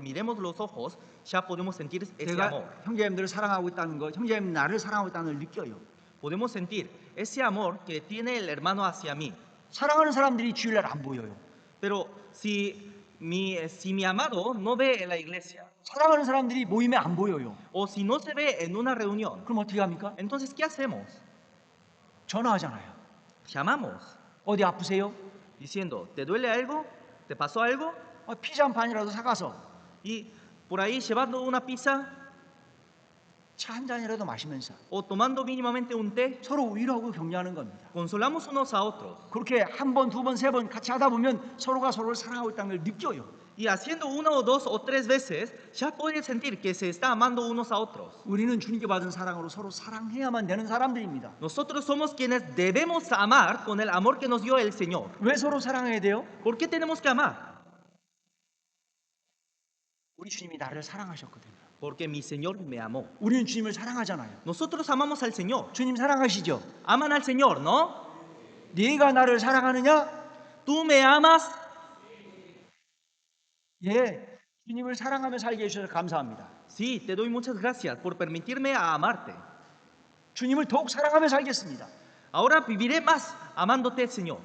miremos los ojos, ya podemos sentir ese amor. 제가 형제님들을 사랑하고 있다는 거, 형제님 나를 사랑하고 있다는 걸 느껴요. Podemos sentir ese amor que tiene el hermano hacia mí. 사랑하는 사람들이 주일날 안 보여요. Pero si mi amado no ve en la iglesia, 사랑하는 사람들이 모임에 안 보여요. o si no se ve en una reunión, 그럼 어떻게 합니까? entonces ¿qué hacemos? 전화하잖아요. Llamamos, 어디 아프세요? diciendo, ¿te duele algo? ¿Te pasó algo? 피자 한 판이라도 사가서 Y por ahí llevando una pizza 차 한 잔이라도 마시면서 o tomando mínimamente un té, 서로 위로하고 격려하는 겁니다. consolamos unos a otros. 그렇게 한 번, 두 번, 세 번 같이 하다 보면 서로가 서로를 사랑하고 있다는 걸 느껴요. Y haciendo una o dos o tres veces, ya puedes sentir que se está amando unos a otros. 우리는 주님께 받은 사랑으로 서로 사랑해야만 되는 사람들입니다. Nosotros somos quienes debemos amar con el amor que nos dio el Señor. 왜 서로 사랑해야 돼요? ¿Por qué tenemos que amar? 우리 주님이 나를 사랑하셨거든요. Porque mi Señor me amó. 우리는 주님을 사랑하잖아요. Nosotros amamos al Señor. 주님 사랑하시죠? Aman al Señor, ¿no? 네가 나를 사랑하느냐? ¿Tú me amas? 예, 주님을 사랑하며 살게 해주셔서 감사합니다. Sí, te doy muchas gracias por permitirme a amarte. 주님을 더욱 사랑하며 살겠습니다. Ahora viviré más amándote, Señor.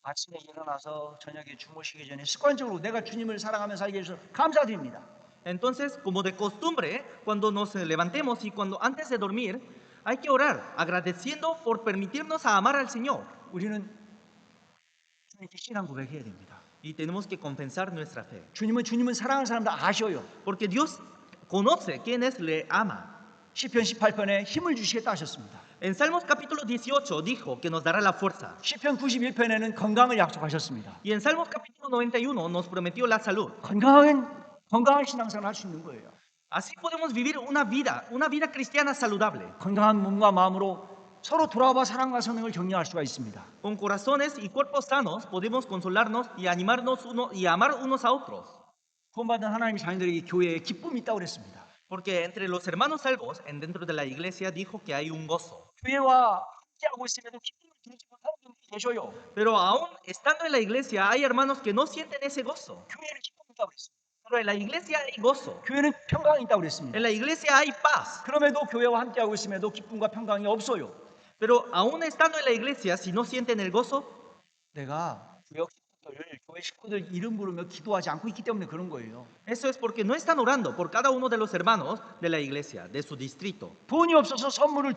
아침에 일어나서 저녁에 주무시기 전에 습관적으로 내가 주님을 사랑하며 살게 해주셔서 감사드립니다. Entonces, como de costumbre, cuando nos levantemos y cuando antes de dormir, hay que orar, agradeciendo por permitirnos a amar al Señor. 우리는 주님께 신앙 고백해야 됩니다. Y tenemos que confesar nuestra fe. 주님은 사랑하는 사람들 아셔요. Porque Dios conoce quienes le aman. 시편 18편에 힘을 주시겠다 하셨습니다. En Salmos capítulo 18 dijo que nos dará la fuerza. 시편 91편에는 건강을 약속하셨습니다. Y en Salmos capítulo 91 nos prometió la salud. 건강한 신앙생활을 할 수 있는 거예요. Así podemos vivir una vida cristiana saludable. 건강한 몸과 마음으로 서로 돌아와 사랑과 선행을 격려할 수가 있습니다. Con corazones y cuerpos sanos podemos consolarnos y animarnos y amar unos a otros. 구원받은 하나님 자녀들에게 교회에 기쁨이 있다고 그랬습니다. Porque entre los hermanos salvos, dentro de la iglesia, dijo que hay un gozo. 교회와 함께하고 있음에도 기쁨을 누리지 못하는 분들이 계셔요. Pero aún estando en la iglesia, hay hermanos que no sienten ese gozo. 교회는 기쁨이 있다고 그랬습니다. Pero en la iglesia hay gozo. 교회는 평강이 있다고 그랬습니다. En la iglesia hay paz. 그럼에도 교회와 함께하고 있음에도 기쁨과 평강이 없어요. Pero aún estando en la iglesia, si no sienten el gozo, 내가 구역 식구들, 교회 식구들 이름 부르며 기도하지 않고 있기 때문에 그런 거예요. eso es porque no están orando por cada uno de los hermanos de la iglesia, de su distrito. 돈이 없어서 선물을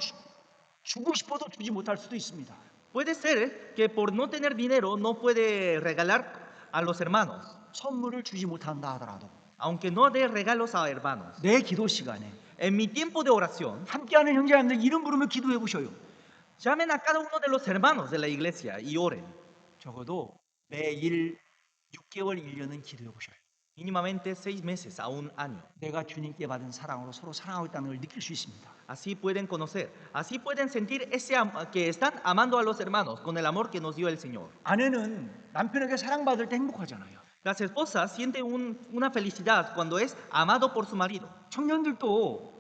주고 싶어도 주지 못할 수도 있습니다. Puede ser que por no tener dinero no puede regalar a los hermanos, 선물을 주지 못한다 하더라도 aunque no dé regalos a hermanos. 내 기도 시간에 En mi tiempo de oración, 함께하는 형제님들 이름 부르며 기도해 보셔요. llamen a cada uno de los hermanos de la iglesia y oren. 적어도 매일 6개월 1년은 기도해 보셔요. mínimamente 6 meses a un año. 내가 주님께 받은 사랑으로 서로 사랑하고 있다는 걸 느낄 수 있습니다. Así pueden conocer, así pueden sentir que están amando a los hermanos con el amor que nos dio el Señor. 아내는 남편에게 사랑받을 때 행복하잖아요. Las esposas sienten una felicidad cuando es amado por su marido. 청년들도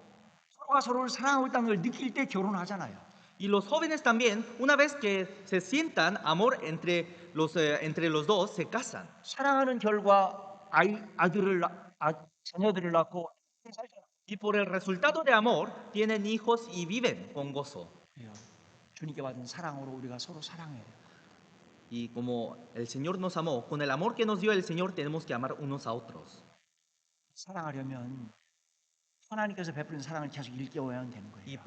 서로가 서로를 사랑하고 있다는 걸 느낄 때 결혼하잖아요. Y los jóvenes también, una vez que se sientan amor entre los dos, se casan. 사랑하는 결과 자녀들을 낳고 살잖아요. Y por el resultado de amor, tienen hijos y viven con gozo. 주님께 받은 사랑으로 우리가 서로 사랑해요. Y como el Señor nos amó, con el amor que nos dio el Señor, tenemos que amar unos a otros. 사랑하려면 하나님께서 베푸는 사랑을 계속 일깨워야 되는 Y 거예요.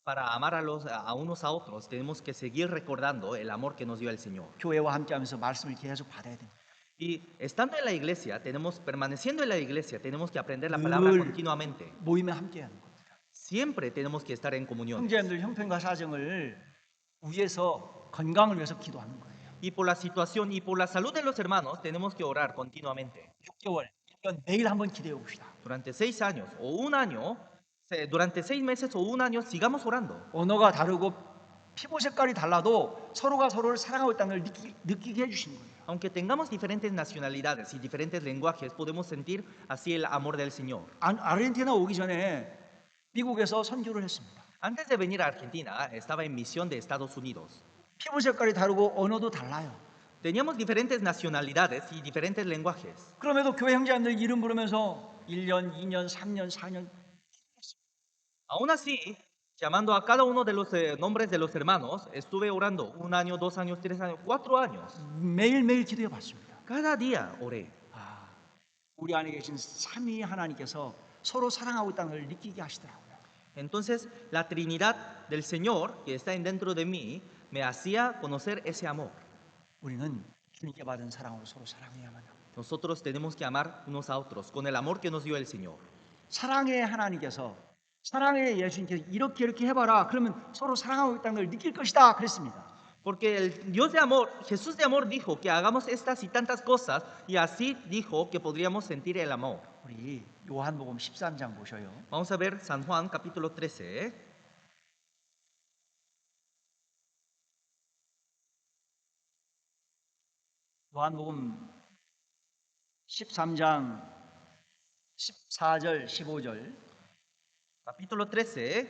para amar a unos a otros, tenemos que seguir recordando el amor que nos dio el Señor. 교회와 함께하면서 말씀을 계속 받아야 됩니다. Y estando en la iglesia, permaneciendo en la iglesia, tenemos que aprender la palabra 늘 continuamente. 모임에 함께하는 겁니다. Siempre tenemos que estar en comunión. 형제님들 형편과 사정을 위해서 건강을 위해서 기도하는 거예요. Y por la situación y por la salud de los hermanos, tenemos que orar continuamente. 6개월, 1년 매일 한번 기도해 봅시다. Durante 6 años o un año, durante 6 meses o un año, sigamos orando. 언어가 다르고 피부 색깔이 달라도 서로가 서로를 사랑하고 있다는 걸 느끼게 해주시는 거예요. Aunque tengamos diferentes nacionalidades y diferentes lenguajes, podemos sentir así el amor del Señor. 아르헨티나 오기 전에 미국에서 선교를 했습니다. Antes de venir a Argentina, estaba en misión de Estados Unidos. 피부 색깔이 다르고 언어도 달라요. Teníamos diferentes nacionalidades y diferentes lenguajes. 그럼에도 교회 형제님들 이름 부르면서 1년, 2년, 3년, 4년 Aún así, llamando a cada uno de los nombres de los hermanos, estuve orando 1 año, 2 años, 3 años, 4 años. 매일매일 기도해 봤습니다. Cada día oré. 우리 안에 계신 삼위 하나님께서 서로 사랑하고 있다는 걸 느끼게 하시더라고요. Entonces, la Trinidad del Señor que está dentro de mí me hacía conocer ese amor. 우리는 주님께 받은 사랑으로 서로 사랑해야만 합니다. Nosotros tenemos que amar unos a otros con el amor que nos dio el Señor. 사랑의 하나님께서 사랑의 예수님께서 이렇게 해봐라. 그러면 서로 사랑하고 있다는 걸 느낄 것이다. 그랬습니다. Porque el Dios de amor, Jesús de amor dijo que hagamos estas y tantas cosas y así dijo que podríamos sentir el amor. 우리 요한복음 13장 보셔요. Vamos a ver San Juan capítulo 13. 요한복음 13장 14절 15절 Capítulo 13,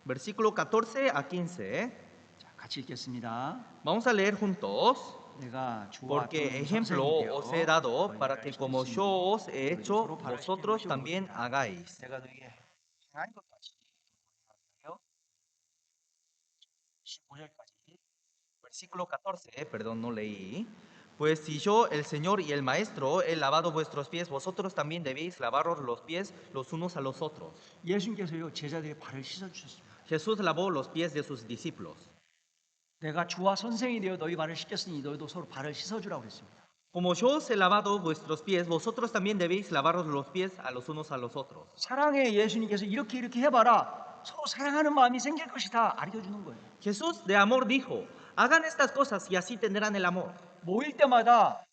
versículo 14 a 15. 자, 같이 읽겠습니다. Vamos a leer juntos. 내가 주와 Porque ejemplo os he dado para que como yo os he hecho, vosotros también hagáis. 내가 너에게 행한 것까지 15절까지 Versículo 14, perdón, no leí. Pues si yo, el Señor y el Maestro, he lavado vuestros pies, vosotros también debéis lavaros los pies los unos a los otros. 예수님께서요 제자들의 발을 씻어 주셨습니다. Jesús lavó los pies de sus discípulos. 내가 주와 선생이 되어 너희 발을 씻겼으니 너희도 서로 발을 씻어 주라고 그랬습니다. Como yo os he lavado vuestros pies, vosotros también debéis lavaros los pies a los unos a los otros. 사랑의 예수님께서 이렇게 해봐라. 서로 사랑하는 마음이 생길 것이다. 알려주는 거예요. Jesús de amor dijo, hagan estas cosas y así tendrán el amor. 모일 때마다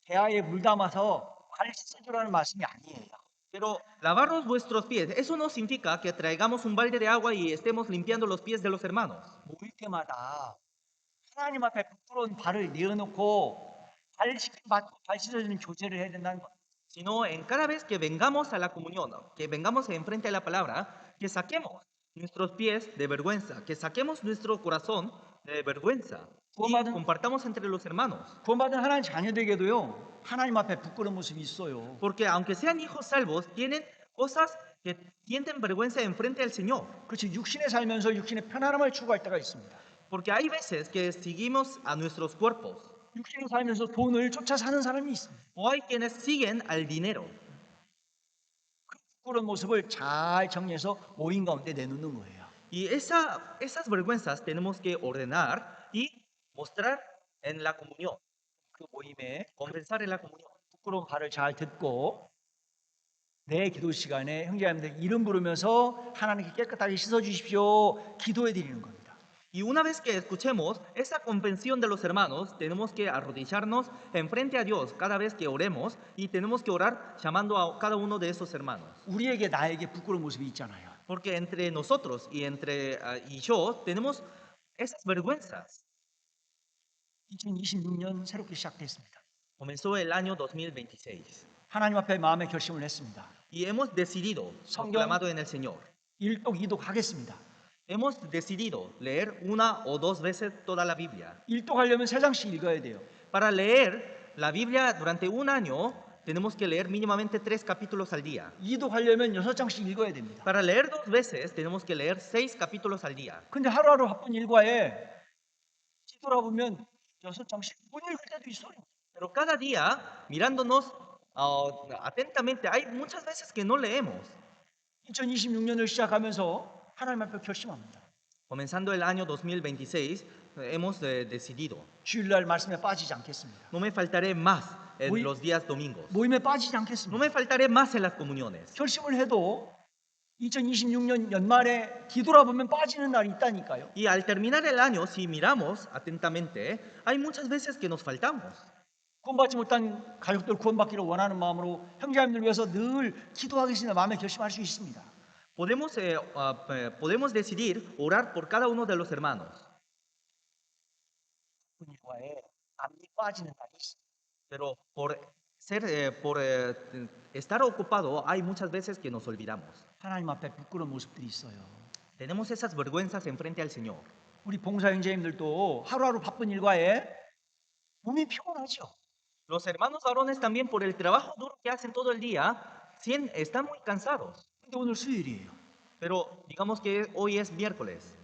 대야에 물 담아서 발 씻어주라는 말씀이 아니에요. Pero lavaros vuestros pies, eso no significa que traigamos un balde de agua y estemos limpiando los pies de los hermanos. 모일 때마다 하나님 앞에 부끄러운 발을 내어놓고 발 씻어주는 교제를 해야 된다는 거예요. Sino en cada vez que vengamos a la comunión, que vengamos enfrente a la palabra, que saquemos nuestros pies de vergüenza, que saquemos nuestro corazón de vergüenza y compartamos entre los hermanos. 구원받은 하나님 자녀들에게도요 하나님 앞에 부끄러운 모습이 있어요. Porque aunque sean hijos salvos, tienen cosas que sienten vergüenza enfrente al Señor. 그렇지 육신에 살면서 육신의 편안함을 추구할 때가 있습니다. Porque hay veces que seguimos a nuestros cuerpos. 육신에 살면서 돈을 쫓아 사는 사람이 있습니다. O hay quienes siguen al dinero. 그 부끄러운 모습을 잘 정리해서 모임 가운데 내놓는 거예요. Y esas vergüenzas tenemos que ordenar y mostrar en la comunión. 그 모임에 Confesar en la comunión. 부끄러운 발을 잘 듣고 내 기도 시간에 형제자매들 이름 부르면서 하나님께 깨끗하게 씻어 주십시오. 기도해 드리는 겁니다. Y una vez que escuchemos esa confesión de los hermanos, tenemos que arrodillarnos enfrente a Dios cada vez que oremos y tenemos que orar llamando a cada uno de esos hermanos. 우리에게 나에게 부끄러운 모습이 있잖아요. Porque entre nosotros y yo tenemos esas vergüenzas. 2026년 새롭게 시작됐습니다. Comenzó el año 2026 하나님 앞에 마음의 결심을 했습니다. y hemos decidido, proclamado en el Señor, 1독 2독 하겠습니다. hemos decidido leer una o dos veces toda la Biblia. 1독 하려면 3장씩 읽어야 돼요. Para leer la Biblia durante un año, tenemos que leer mínimamente 3 capítulos al día. 2독 하려면 6장씩 읽어야 됩니다. Para leer 2 veces, tenemos que leer 6 capítulos al día. 근데 하루하루 바쁜 일과에 뒤돌아보면 6장씩 못 읽을 때도 있어요. Pero cada día, mirándonos atentamente, hay muchas veces que no leemos. 2026년을 시작하면서 하나님 앞에 결심합니다. Comenzando el año 2026, hemos decidido, 주일날 말씀에 빠지지 않겠습니다. no me faltaré más en Muy- los días domingos. 모임에 빠지지 No 않겠습니다. me faltaré más en las comuniones. 결심을 해도 2026년 연말에 뒤돌아보면 빠지는 날이 있다니까요. Y al terminar el año, si miramos atentamente, hay muchas veces que nos faltamos. 구원받지 못한 가족들 구원받기를 원하는 마음으로 형제자매들 위해서 늘 기도하겠습니다. 마음에 결심할 수 있습니다. Podemos decidir orar por cada uno de los hermanos. 바쁜 일과에 남이 빠지는 날이 있습니다. Pero por estar ocupado, hay muchas veces que nos olvidamos. 하나님 앞에 부끄러운 모습들이 있어요. Tenemos esas vergüenzas enfrente al Señor. 우리 봉사 형제님들도 하루하루 바쁜 일과에 몸이 피곤하죠. Los hermanos varones también por el trabajo duro que hacen todo el día, están muy cansados. 근데 오늘 수요일이에요. Pero digamos que hoy es miércoles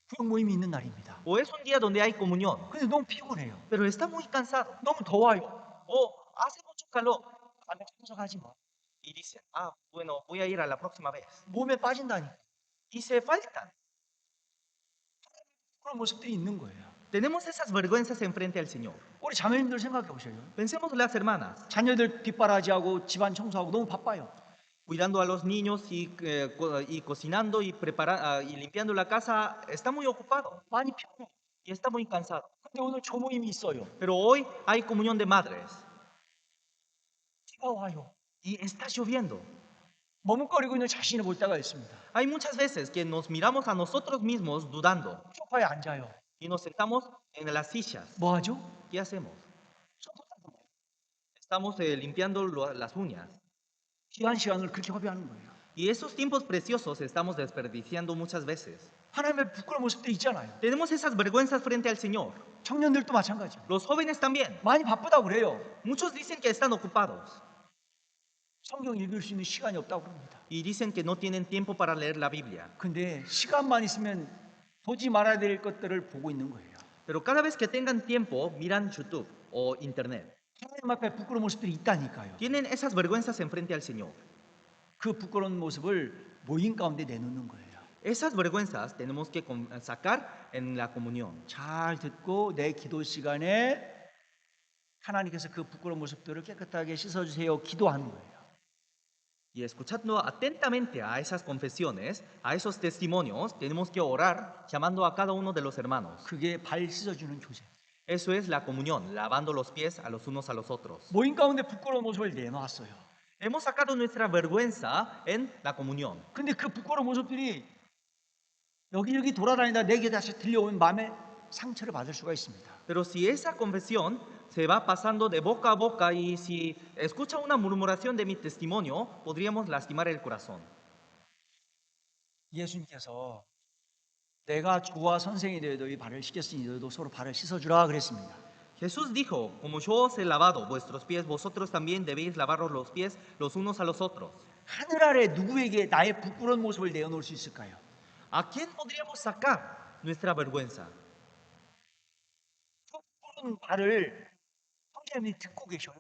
구역 모임이 있는 날입니다. o es un día donde hay comunión, 근데 너무 피곤해요. pero está muy cansado 너무 더워요. o hace mucho calor 밤에 참석하지 마. y dicen, bueno, voy a ir a la próxima vez. 몸에 빠진다니. Y se faltan. 그런 모습들이 있는 거예요. Tenemos esas vergüenzas enfrente al Señor. 우리 자매님들 생각해 보세요. Pensemos las hermanas, 자녀들 뒷바라지하고 집안 청소하고 너무 바빠요. cuidando a los niños y cocinando y limpiando la casa, está muy ocupado 많이 피곤해. y está muy cansado. 근데 오늘 조모임이 있어요. Pero hoy hay comunión de madres 비가 와요. y está lloviendo. 머뭇거리고 있는 자신을 볼 때가 있습니다. Hay muchas veces que nos miramos a nosotros mismos dudando 소파에 앉아요. y nos sentamos en las sillas. 뭐 하죠? ¿Qué hacemos? 손톱 닦는 거예요. Estamos limpiando las uñas. 귀한 시간을 그렇게 허비하는 거예요. Y esos tiempos preciosos estamos desperdiciando muchas veces. 하나님의 부끄러운 모습도 있잖아요. Tenemos esas vergüenzas frente al Señor. 청년들도 마찬가지예요. Los jóvenes también. 많이 바쁘다고 그래요. Muchos dicen que están ocupados 성경 읽을 수 있는 시간이 없다고 그럽니다. y dicen que no tienen tiempo para leer la Biblia. 근데 시간만 있으면 보지 말아야 될 것들을 보고 있는 거예요. Pero cada vez que tengan tiempo, miran YouTube o Internet. 하나님 앞에 부끄러운 모습들이 있다니까요. Tienen esas vergüenzas enfrente al Señor. 그 부끄러운 모습을 모임 가운데 내놓는 거예요. Esas vergüenzas tenemos que sacar en la comunión. 잘 듣고 내 기도 시간에 하나님께서 그 부끄러운 모습들을 깨끗하게 씻어주세요. 기도하는 거예요. Y escuchando atentamente a esas confesiones, a esos testimonios, tenemos que orar llamando a cada uno de los hermanos. 그게 발 씻어주는 교제. Eso es la comunión, lavando los pies a los unos a los otros. 모임 가운데 부끄러운 모습을 내놓았어요. Hemos sacado nuestra vergüenza en la comunión. 근데 그 부끄러운 모습들이 여기저기 돌아다니다 내게 다시 들려오면 마음에 상처를 받을 수가 있습니다. Pero si esa confesión se va pasando de boca a boca y si escucha una murmuración de mi testimonio, podríamos lastimar el corazón. 예수님께서 내가 주와 선생이 되어도 이 발을 씻겼으니 너희도 서로 발을 씻어주라 그랬습니다. Jesús dijo, como yo os he lavado vuestros pies, vosotros también debéis lavaros los pies los unos a los otros. 하늘 아래 누구에게 나의 부끄러운 모습을 내어놓을 수 있을까요? ¿A quién podríamos sacar nuestra vergüenza? 부끄러운 발을 형제님이 듣고 계셔요.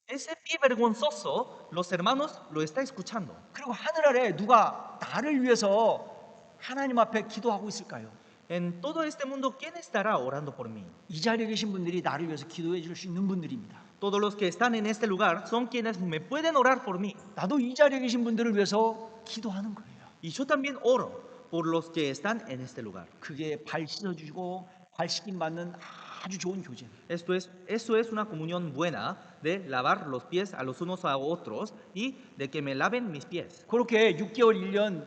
Ese pie vergonzoso, los hermanos lo está escuchando. 그리고 하늘 아래 누가 나를 위해서 하나님 앞에 기도하고 있을까요? En todo este mundo, ¿quién estará orando por mí? 이 자리에 계신 분들이 나를 위해서 기도해 줄 수 있는 분들입니다. Todos los que están en este lugar son quienes me pueden orar por mí. 나도 이 자리에 계신 분들을 위해서 기도하는 거예요. Y yo también oro por los que están en este lugar. 그게 발 씻어주고 발 씻김 받는 아주 좋은 교제예요. Eso es una comunión buena de lavar los pies a los unos a otros y de que me laven mis pies. 그렇게 6개월, 1년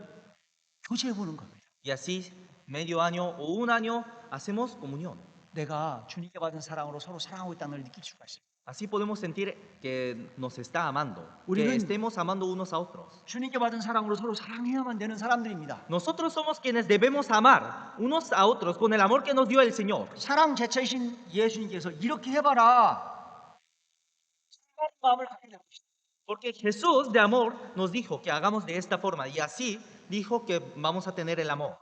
교제해 보는 겁니다. Y así, medio año o un año, hacemos comunión. 내가 주님께 받은 사랑으로 서로 사랑하고 있다는 걸 느낄 수가 있어요. Así podemos sentir que nos está amando, que 우리는 estemos amando unos a otros. 주님께 받은 사랑으로 서로 사랑해야만 되는 사람들입니다. Nosotros somos quienes debemos amar unos a otros con el amor que nos dio el Señor. 사랑 제처이신 예수님께서 이렇게 해봐라. 사랑하는 마음을 갖게 되고 싶어요. Porque Jesús de amor nos dijo que hagamos de esta forma y así dijo que vamos a tener el amor.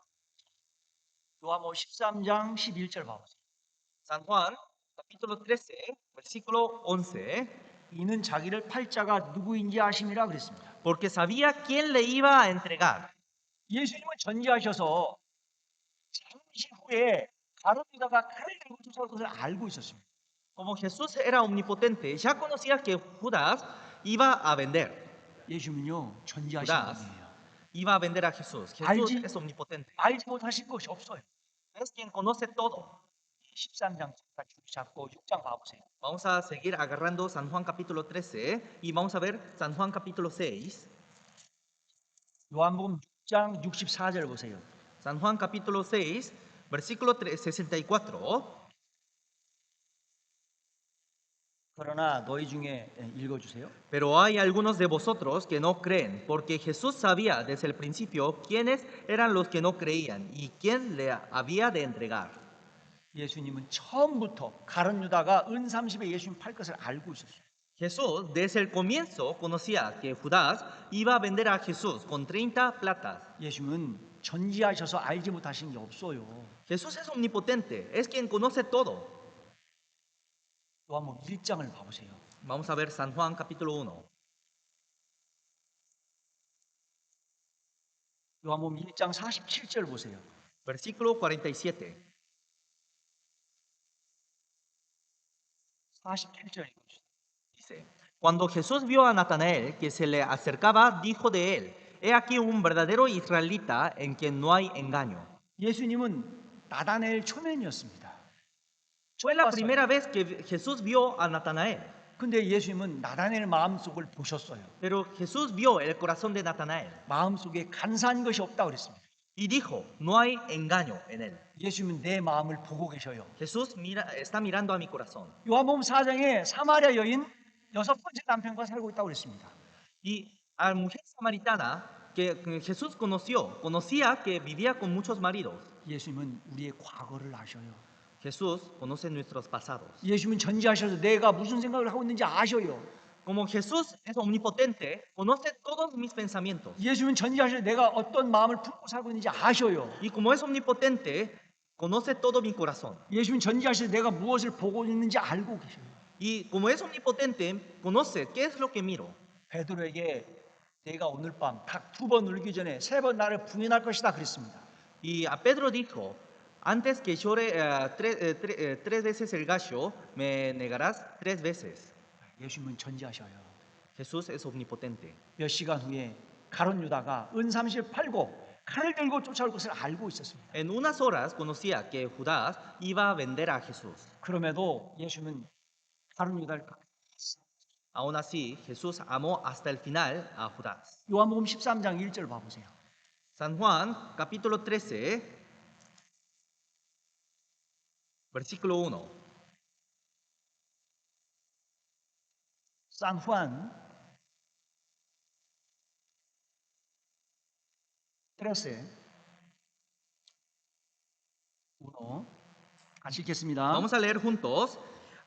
요한복음 13장 11절 봐보세요. San Juan, capítulo 13, versículo 11. 이는 자기를 팔자가 누구인지 아심이라 그랬습니다. Porque sabía quién le iba a entregar. 예수님은 전지하셔서 잠시 후에 가룟유다가 칼을 들고 쫓아올 것을 알고 있었습니다. Como Jesús era omnipotente, ya conocía que Judas iba a vender. 예수님은요 전지하신 Judas 분이에요. iba a vender a Jesús. Jesús 알지- es omnipotente. 알지 못하신 것이 없어요. Es quien conoce todo. 13장 잡고 6장 봐보세요. Vamos a seguir agarrando San Juan capítulo 13 y vamos a ver San Juan capítulo 6. 요한복음 6장 64절 보세요. San Juan capítulo 6, versículo 64. 그러나 너희 중에 읽어주세요. Pero hay algunos de vosotros que no creen, porque Jesús sabía desde el principio quiénes eran los que no creían y quién le había de entregar. 예수님은 처음부터 가룟 유다가 은 30에 예수님 팔 것을 알고 있었어요. Jesús desde el comienzo conocía que Judas iba a vender a Jesús con 30 platas. 예수님은 전지하셔서 알지 못하신 게 없어요. Jesús es omnipotente, es quien conoce todo. 요한복음 1장을 봐보세요. Vamos a ver San Juan capítulo 1, 요한복음 1장 47절 보세요. versículo 47. 47절 읽어주세요. Dice, cuando Jesús vio a Natanael que se le acercaba, dijo de él, he aquí un verdadero israelita en quien no hay engaño. 예수님은 나다나엘 초면이었습니다. Fue la 봤어요. primera vez que Jesús vio a Natanael, 근데 예수님은 나다나엘 마음속을 보셨어요. pero Jesús vio el corazón de Natanael 마음속에 간사한 것이 없다 그랬습니다. y dijo, no hay engaño en él. 예수님은 내 마음을 보고 계셔요. Jesús está mirando a mi corazón. 요한복음 4장에 사마리아 여인 여섯 번째 남편과 살고 있다고 그랬습니다. Y a la mujer samaritana que Jesús conocía que vivía con muchos maridos. 예수님은 우리의 과거를 아셔요. Jesús conoce nuestros pasados. 예수님은 전지하셔서 내가 무슨 생각을 하고 있는지 아셔요. Como Jesús es omnipotente, conoce todos mis pensamientos. 예수님은 전지하셔서 내가 어떤 마음을 품고 살고 있는지 아셔요. Y como es omnipotente, conoce todo mi corazón. 예수님은 전지하셔서 내가 무엇을 보고 있는지 알고 계셔요. Y como es omnipotente, conoce qué es lo que miro. 베드로에게 내가 오늘 밤 닭 두 번 울기 전에 세 번 나를 부인할 것이다 그랬습니다. Y a Pedro dijo, antes que llore tres veces el gallo, me negarás 3 veces. 예수님은 전지하셔요. Jesús es omnipotente. 몇 시간 후에 가룟 유다가 은 30을 팔고 칼을 들고 쫓아올 것을 알고 있었습니다. En unas horas conocía que Judas iba a vender a Jesús. 그럼에도 예수님은 가룟 유다를 Aún así, Jesús amó hasta el final a Judas. 요한복음 13장 1절 봐보세요. San Juan, capítulo 13, versículo 1. San Juan 13 1 같이 읽겠습니다. Vamos a leer juntos.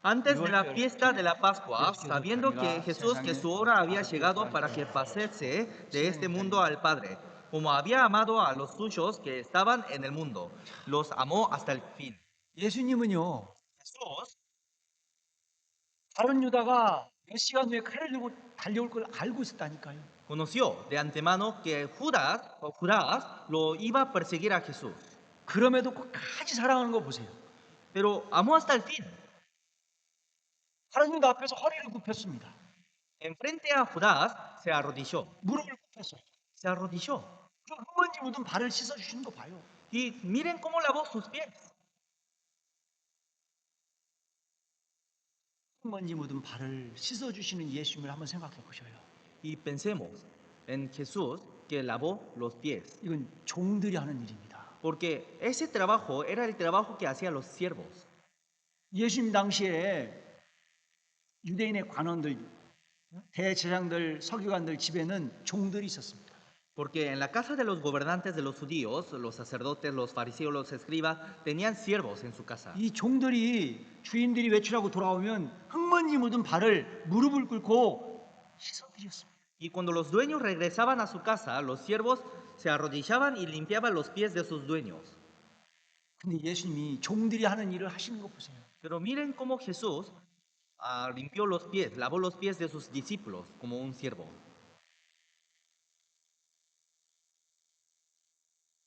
Antes de la fiesta de la Pascua, sabiendo que Jesús, que su hora había llegado para que pasase de este mundo al Padre, como había amado a los suyos que estaban en el mundo, los amó hasta el fin. 예수님은요 Jesús 가룟 유다가 몇 시간 후에 칼을 들고 달려올 걸 알고 있었다니까요. conoció de antemano que Judas lo iba a perseguir a Jesús, 그럼에도 끝까지 사랑하는 거 보세요. pero amó hasta el fin. 가룟 유다 앞에서 허리를 굽혔습니다. Enfrente a Judas se arrodilló. 무릎을 굽혔어요. Se arrodilló. 그 흠은 흙먼지 묻은 발을 씻어 주시는 거 봐요. Y miren cómo lavó sus pies. 흙먼지 묻은 발을 씻어 주시는 예수님을 한번 생각해 보셔요. Y pensemos en Jesús que lavó los pies. 이건 종들이 하는 일입니다. Porque ese trabajo era el trabajo que hacían los siervos. 예수님 당시에 유대인의 관원들, 대제사장들, 서기관들 집에는 종들이 있었습니다. Porque en la casa de los gobernantes de los judíos, los sacerdotes, los fariseos, los escribas, tenían siervos en su casa. 이 종들이 주인들이 외출하고 돌아오면 흙먼지 묻은 발을 무릎을 꿇고 씻어드렸습니다. Y cuando los dueños regresaban a su casa, los siervos se arrodillaban y limpiaban los pies de sus dueños. 근데 예수님이 종들이 하는 일을 하시는 거 보세요. Pero miren cómo Jesús limpió los pies, lavó los pies de sus discípulos como un siervo.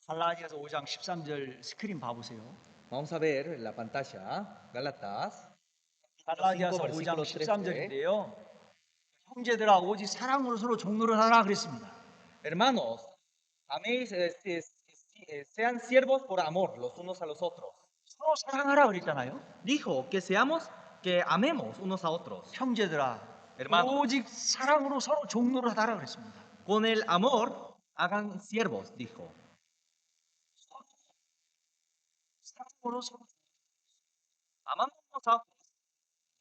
갈라디아서 5장 13절 스크린 봐보세요. Vamos a ver en la pantalla, Gálatas. 갈라디아서 5장 13절인데요. 형제들아 오직 사랑으로 서로 종노릇 하라 그랬습니다. Hermanos, améis, sean siervos por amor los unos a los otros. 서로 사랑하라 그랬잖아요. Dijo que amemos unos a otros. 형제들아 Hermanos. 오직 사랑으로 서로 종노릇 하라 그랬습니다. Con el amor hagan siervos, dijo. 사랑으로 서로 Amamos unos a otros.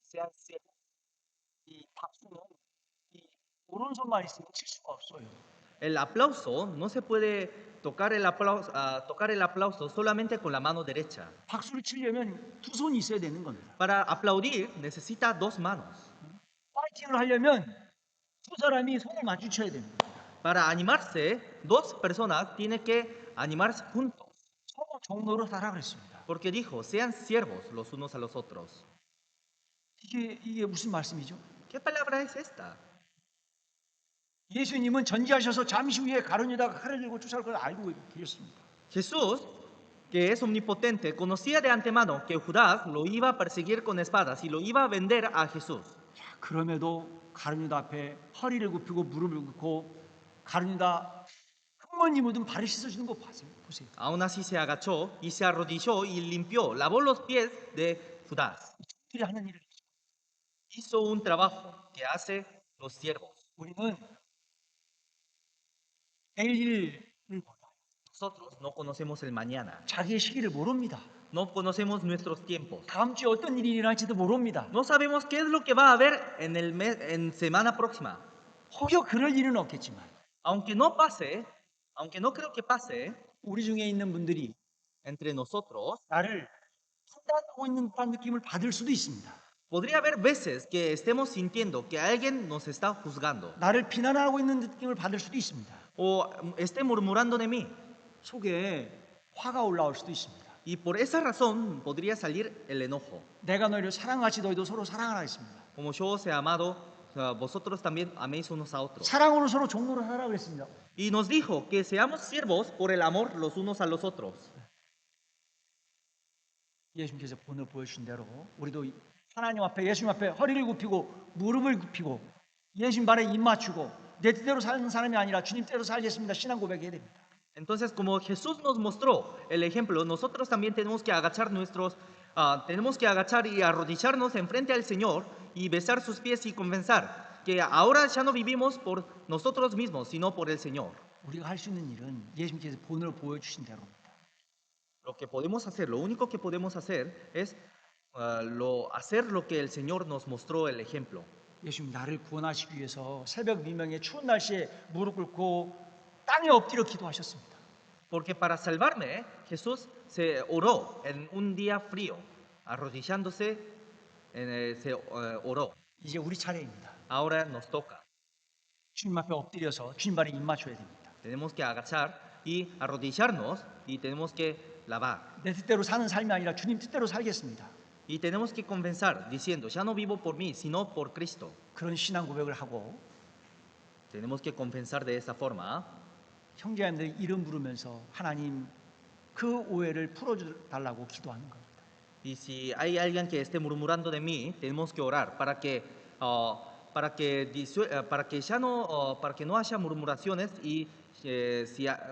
Sean siervos. 이 박수는 이 오른손만 있으면 칠 수가 없어요. El aplauso no se puede tocar el aplauso solamente con la mano derecha. 박수를 치려면 두 손이 있어야 되는 겁니다. Para aplaudir necesita dos manos. 파이팅을 하려면 두 사람이 손을 마주쳐야 됩니다. Para animarse, dos personas tienen que animarse juntos. 서로 종노릇 하라 그랬습니다. Porque dijo, sean siervos los unos a los otros. 이게 무슨 말씀이죠? ¿Qué palabra es esta? 예수님은 전지하셔서 잠시 후에 가룟 유다가 칼을 들고 쫓아올 걸 알고 계셨습니다. Jesús, que es omnipotente, conocía de antemano que Judas lo iba a perseguir con espadas y lo iba a vender a Jesús. 자, 그럼에도 가룟 유다 앞에 허리를 굽히고 무릎을 꿇고 가룟 유다 흙먼지 묻은 발을 씻어주는 거 보세요. Aún así se agachó y se arrodilló y limpió, lavó los pies de Judas. 들이 하는 일을 Hizo un trabajo que hace los siervos. 우리는 내일을 몰라요. Nosotros no conocemos el mañana, 자기의 시기를 모릅니다. no conocemos nuestros tiempos. 다음 주에 어떤 일이 일어날지도 모릅니다. No sabemos qué es lo que va a haber en el mes, en semana próxima. 혹여 그럴 일은 없겠지만 Aunque no pase, aunque no creo que pase, 우리 중에 있는 분들이 entre nosotros 나를 판단하고 있는 듯한 느낌을 받을 수도 있습니다. podría haber veces que estemos sintiendo que alguien nos está juzgando 나를 비난하고 있는 느낌을 받을 수도 있습니다. o esté murmurando de mí. 속에 화가 올라올 수도 있습니다. Y por esa razón podría salir el enojo. 내가 너희를 사랑같이 너희도 서로 사랑하라 했습니다. Como yo os he amado, vosotros también améis unos a otros. 사랑으로 서로 종로를 하라고 했습니다. Y nos dijo que seamos siervos por el amor los unos a los otros. 예수님께서 오늘 보여주신 대로 우리도 하나님 앞에 예수님 앞에 허리를 굽히고 무릎을 굽히고 예수님 발에 입 맞추고 내 뜻대로 사는 사람이 아니라 주님 뜻대로 살겠습니다. 신앙 고백해야 됩니다. Entonces, como Jesús nos mostró el ejemplo, nosotros también tenemos que agachar tenemos que agachar y arrodillarnos enfrente al Señor y besar sus pies y confesar que ahora ya no vivimos por nosotros mismos, sino por el Señor. 우리가 할 수 있는 일은 예수님께서 오늘 보여주신 대로입니다. Lo que podemos hacer, lo único que podemos hacer es hacer lo que el Señor nos mostró el ejemplo. 예수님 나를 구원하시기 위해서 새벽 미명에 추운 날씨에 무릎 꿇고 땅에 엎드려 기도하셨습니다. Porque para salvarme, Jesús se oró en un día frío, arrodillándose, se oró. 이제 우리 차례입니다. Ahora nos toca. 주님 앞에 엎드려서 주님 발에 입 맞춰야 됩니다. Tenemos que agachar y arrodillarnos y tenemos que lavar. 내 뜻대로 사는 삶이 아니라 주님 뜻대로 살겠습니다. Y tenemos que confesar diciendo, ya no vivo por mí, sino por Cristo. 그런 신앙 고백을 하고 Tenemos que confesar de esa forma. 형제자매들 이름 부르면서 하나님 그 오해를 풀어달라고 기도하는 겁니다. Y si hay alguien que esté murmurando de mí, tenemos que orar para que para que no haya murmuraciones y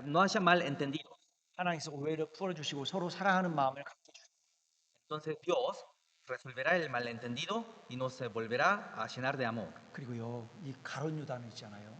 no haya malentendidos. 하나님께서 오해를 풀어주시고 서로 사랑하는 마음을 갖게 해주시고 Entonces Dios resolverá el malentendido y nos volverá a llenar de amor. 그리고요 이 가룟 유다는 있잖아요.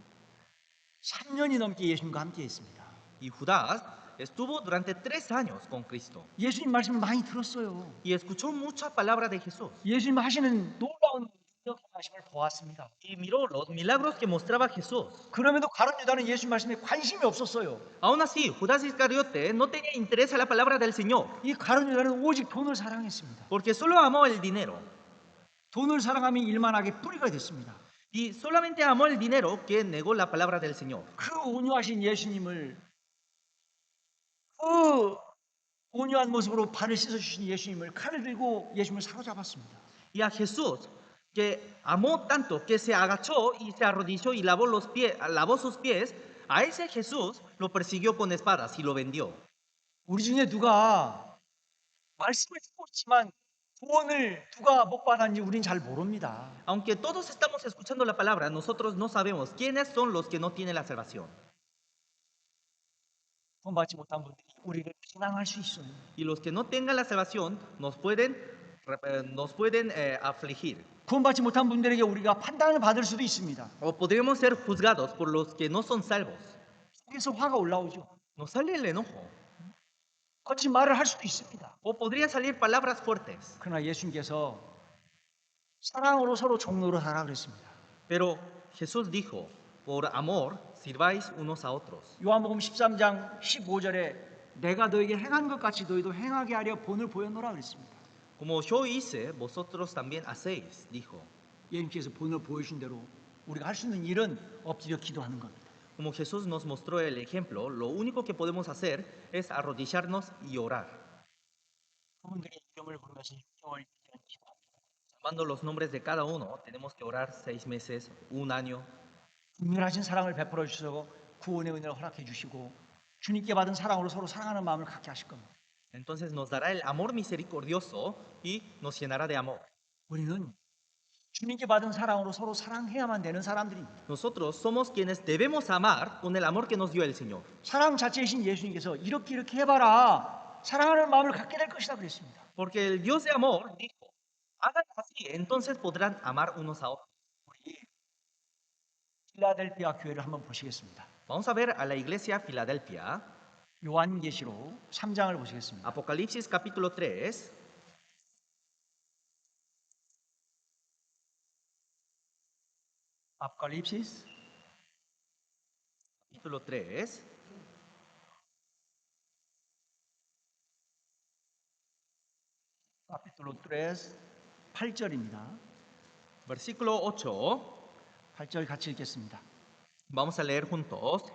3년이 넘게 예수님과 함께 있습니다. Y Judas estuvo durante 3 años con Cristo 예수님 말씀을 많이 들었어요. y escuchó muchas palabras de Jesús 예수님 하시는 놀라운 능력 하심을 보았습니다. y miró los milagros que mostraba Jesús. 그럼에도 가룟 유다는 예수님 말씀에 관심이 없었어요. Aún así, Judas Iscariote no tenía interés en la palabra del Señor 이 가룟 유다는 오직 돈을 사랑했습니다. porque solo amó el dinero 돈을 사랑하면 일만하게 뿌리가 됐습니다. y solamente amó el dinero que negó la palabra del Señor. 그 온유하신 예수님을 그 온유한 모습으로 발을 씻어주신 예수님을 칼을 들고 예수님을 사로잡았습니다. Y a Jesús, que amó tanto que se agachó y se arrodilló y lavó sus pies, a ese Jesús lo persiguió con espadas y lo vendió. 우리 중에 누가 말씀을 듣고 있지만 구원을 누가 못 받았는지 우린 잘 모릅니다. Aunque todos estamos escuchando la palabra, nosotros no sabemos quiénes son los que no tienen la salvación. 구원받지 못한 분들이 우리를 비난할 수 있어요. Y los que no tengan la salvación nos pueden afligir. 구원받지 못한 분들에게 우리가 판단을 받을 수도 있습니다. O podríamos ser juzgados por los que no son salvos. 그래서 화가 올라오죠. Nos sale el enojo. 거친 말을 할 수도 있습니다. O podría salir palabras fuertes. 그러나 예수님께서 사랑으로 서로 종로로 하라 그랬습니다. Pero Jesús dijo, por amor, sirváis unos a otros. 요한복음 13장 15절에 내가 너에게 행한 것 같이 너희도 행하게 하려 본을 보여놓으라 그랬습니다. Como yo hice, vosotros también hacéis, dijo. 예수님께서 본을 보여주신 대로 우리가 할 수 있는 일은 엎드려 기도하는 겁니다. Como Jesús nos mostró el ejemplo, lo único que podemos hacer es arrodillarnos y orar. 그분들의 이름을 부르면서 6개월 기도합니다. Llamando los nombres de cada uno, tenemos que orar 6 meses, 1 año. 은밀하신 사랑을 베풀어 주셔서 구원의 은혜를 허락해 주시고 주님께 받은 사랑으로 서로 사랑하는 마음을 갖게 하실 겁니다. Entonces nos dará el amor misericordioso y nos llenará de amor. 우리는 주님께 받은 사랑으로 서로 사랑해야만 되는 사람들입니다. Nosotros somos quienes debemos amar con el amor que nos dio el Señor. 사랑 자체이신 예수님께서 이렇게 해봐라 사랑하는 마음을 갖게 될 것이다 그랬습니다. Porque el Dios de amor dijo, hagan así, entonces podrán amar unos a otros. 우리 필라델피아 교회를 한번 보시겠습니다. Vamos a ver a la iglesia Filadelfia, 요한계시록 3장을 보시겠습니다. Apocalipsis capítulo 3. 아포칼립시스 Capítulo 3, 카피톨로 3 8절입니다. versículo 8. 8절 같이 읽겠습니다. Vamos a leer juntos.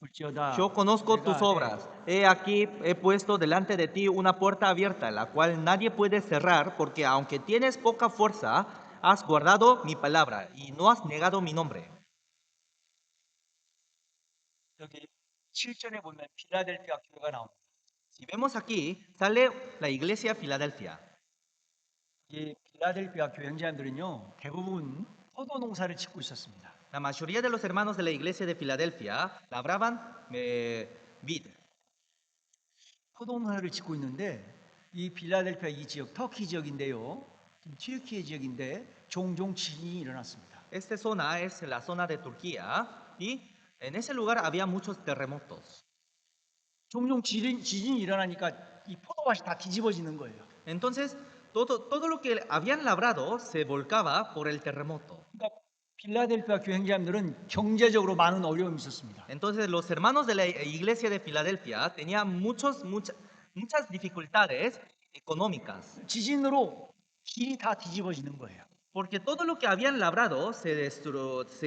볼지어다 Yo conozco 내가 tus obras. He aquí, he puesto delante de ti una puerta abierta, la cual nadie puede cerrar, porque aunque tienes poca fuerza, has guardado mi palabra y no has negado mi nombre. 여기 7절에 보면 필라델피아 교회가 나옵니다. Si vemos aquí, sale la iglesia Filadelfia. 이 필라델피아 교회 형제님들은요 대부분 포도 농사를 짓고 있었습니다. La mayoría de los hermanos de la iglesia de Filadelfia labraban vid. 포도 농사를 짓고 있는데 이 필라델피아 이 지역 터키 지역인데요. 튀르키예 지역인데 종종 지진이 일어났습니다. Esta zona es la zona de Turquía y en ese lugar había muchos terremotos. 종종 지진이 일어나니까 이 포도밭이 다 뒤집어지는 거예요. Entonces, todo lo que habían labrado se volcaba por el terremoto. 그러니까 필라델피아 교회 형제님들은 경제적으로 많은 어려움이 있었습니다. Entonces, los hermanos de la iglesia de Filadelfia tenían muchas dificultades económicas, 지진으로 길이 다 뒤집어지는 거예요. porque todo lo que habían labrado se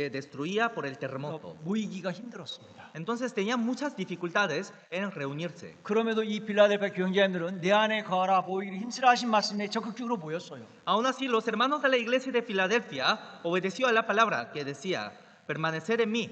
destruía por el terremoto. 모이기가 힘들었습니다. Entonces, tenían muchas dificultades en reunirse. 그럼에도 이 필라델피아 교회 형제님들은 내 안에 거하라 보이기를 힘쓰라 하신 말씀에 적극적으로 모였어요. Aún así, los hermanos de la iglesia de Filadelfia obedeció a la palabra que decía, permanecer en mí.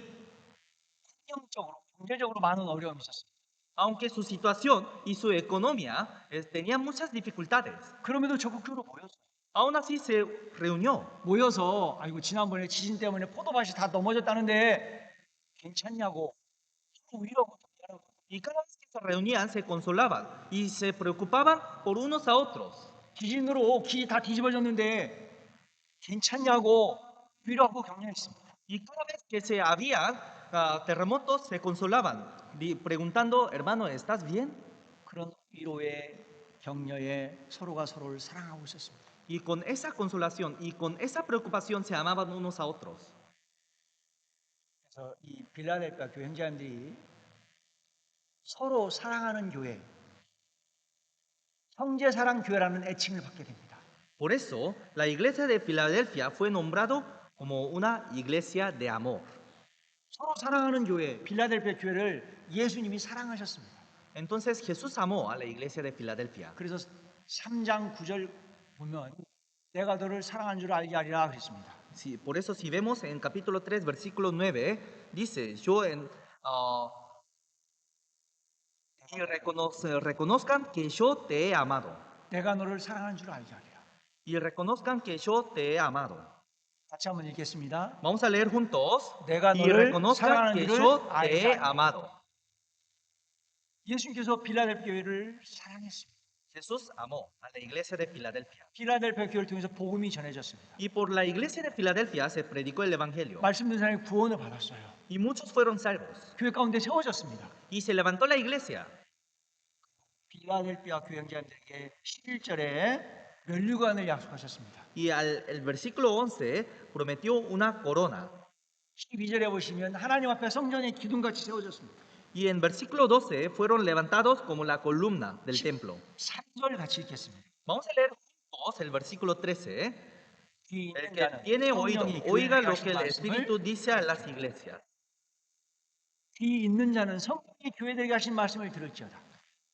환경적으로, 경제적으로 많은 어려움이 있었습니다. Aunque su situación y su economía tenían muchas dificultades. 그럼에도 적극적으로 모였어요. Aún así se reunió 모여서 아이고 지난번에 지진 때문에 포도밭이 다 넘어졌다는데 괜찮냐고 서로 위로하고 격려하는 거예요. y cada vez que se reunían se consolaban y se preocupaban por unos a otros. 지진으로 길이 다 뒤집어졌는데 괜찮냐고 위로하고 격려했습니다. Y cada vez que se había terremotos se consolaban, preguntando, hermano, ¿estás bien? 그런 위로의 격려에 서로가 서로를 사랑하고 있었습니다. Y con esa consolación y con esa preocupación se amaban unos a otros. 그래서 이 빌라델피아 교회 형제님들이 서로 사랑하는 교회, 형제 사랑 교회라는 애칭을 받게 됩니다. Por eso, la iglesia de Filadelfia fue nombrado como una iglesia de amor. 서로 사랑하는 교회, 빌라델피아 교회를 예수님이 사랑하셨습니다. Entonces Jesús amó a la iglesia de Filadelfia. 그래서 3장 9절 보면 내가 너를 사랑한 줄 알게 하리라 그랬습니다. Sí, por eso si vemos en capítulo 3, versículo 9, dice, y reconozcan que yo te he amado. 내가 너를 사랑한 줄 알게 하리라. Y reconozcan que yo te he amado. 같이 한번 읽겠습니다. Vamos a leer juntos. 내가 Y 너를 reconozcan 사랑하는 que 줄을 yo 알게 te he 하리라. amado. 예수님께서 빌라델피아 교회를 사랑했습니다. Jesús amó a la iglesia de Filadelfia. 빌라델피아 교회를 통해서 복음이 전해졌습니다. Y por la iglesia de Filadelfia se predicó el evangelio. 말씀 듣는 사람이 구원을 받았어요. Y muchos fueron salvos. 교회 가운데 세워졌습니다. Y se levantó la iglesia. 빌라델피아 교회 형제들에게 11절에 면류관을 약속하셨습니다. Y el versículo 11 prometió una corona. 12절에 보시면 하나님 앞에 성전의 기둥같이 세워졌습니다. Y en versículo 12 fueron levantados como la columna del templo. 3절 같이 읽겠습니다. Vamos a leer juntos el versículo 13. 귀 El 있는 que 자는 tiene oído, 성령이 oiga 교회에게 lo 하신 que el 말씀을 Espíritu dice a las iglesias. 귀 있는 자는 성령이 교회들에게 하신 말씀을 들을지어다.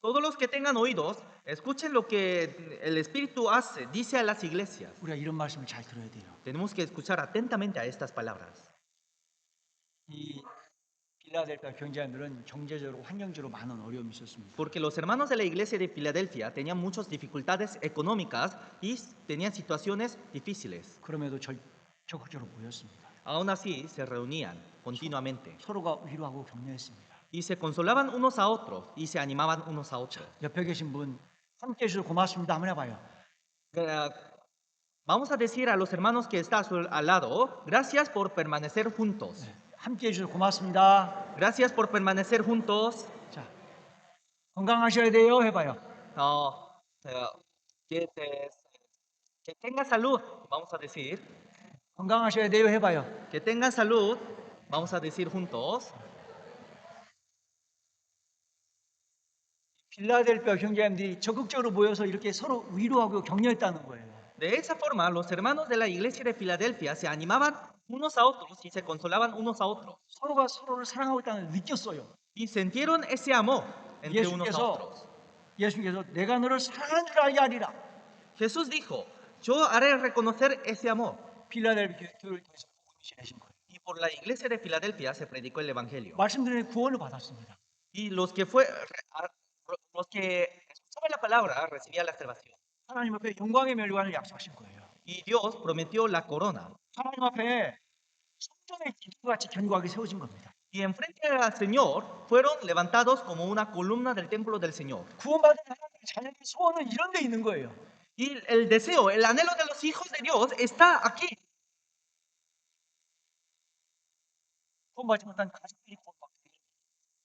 Todos los que tengan oídos, escuchen lo que el Espíritu hace, dice a las iglesias. 우리가 이런 말씀을 잘 들어야 돼요. Tenemos que escuchar atentamente a estas palabras. 이 빌라델피아 경제자들은 경제적으로 환경적으로 많은 어려움이 있었습니다. Porque los hermanos de la iglesia de Filadelfia tenían muchas dificultades económicas y tenían situaciones difíciles. 그럼에도 적극적으로 모였습니다. Aún así, se reunían continuamente 서로가 위로하고 격려했습니다. y se consolaban unos a otros y se animaban unos a otros. 옆에 계신 분 함께 해주셔서 고맙습니다. 한번 해봐요. Eh, Vamos a decir a los hermanos que están al lado, gracias por permanecer juntos. 함께 해주셔서 고맙습니다. Gracias por permanecer juntos. 자, 건강하셔야 돼요. 해봐요. Eh, que tenga salud, vamos a decir. 건강하셔야 돼요. 해봐요. Que tengan salud, vamos a decir juntos. 빌라델피아 형제님들이 적극적으로 모여서 이렇게 서로 위로하고 격려했다는 거예요. De esa forma, los hermanos de la iglesia de Filadelfia se animaban unos a otros y se consolaban unos a otros. 서로가 서로를 사랑하고 있다는 걸 느꼈어요. Y sintieron ese amor entre unos a 예수께서 otros. 예수께서 내가 너를 사랑하는 줄 알게 하리라. Jesús dijo, yo haré reconocer ese amor. 빌라델피아 교회를 통해서 복음이 전해진 거예요. Y por la iglesia de Filadelfia se predicó el evangelio. 말씀드린 구원을 받았습니다. Y los que escuchaban la palabra recibían la salvación. 하나님 앞에 영광의 멸관을 약속하신 거예요. Y Dios prometió la corona. 하나님 앞에 성전의 기둥같이 견고하게 세워진 겁니다. Y enfrente al Señor fueron levantados como una columna del templo del Señor. 구원받은 하나님의 자녀의 소원은 이런 데 있는 거예요. Y el deseo, el anhelo de los hijos de Dios está aquí. 구원받지 못한 가족들이 구원받게 돼요.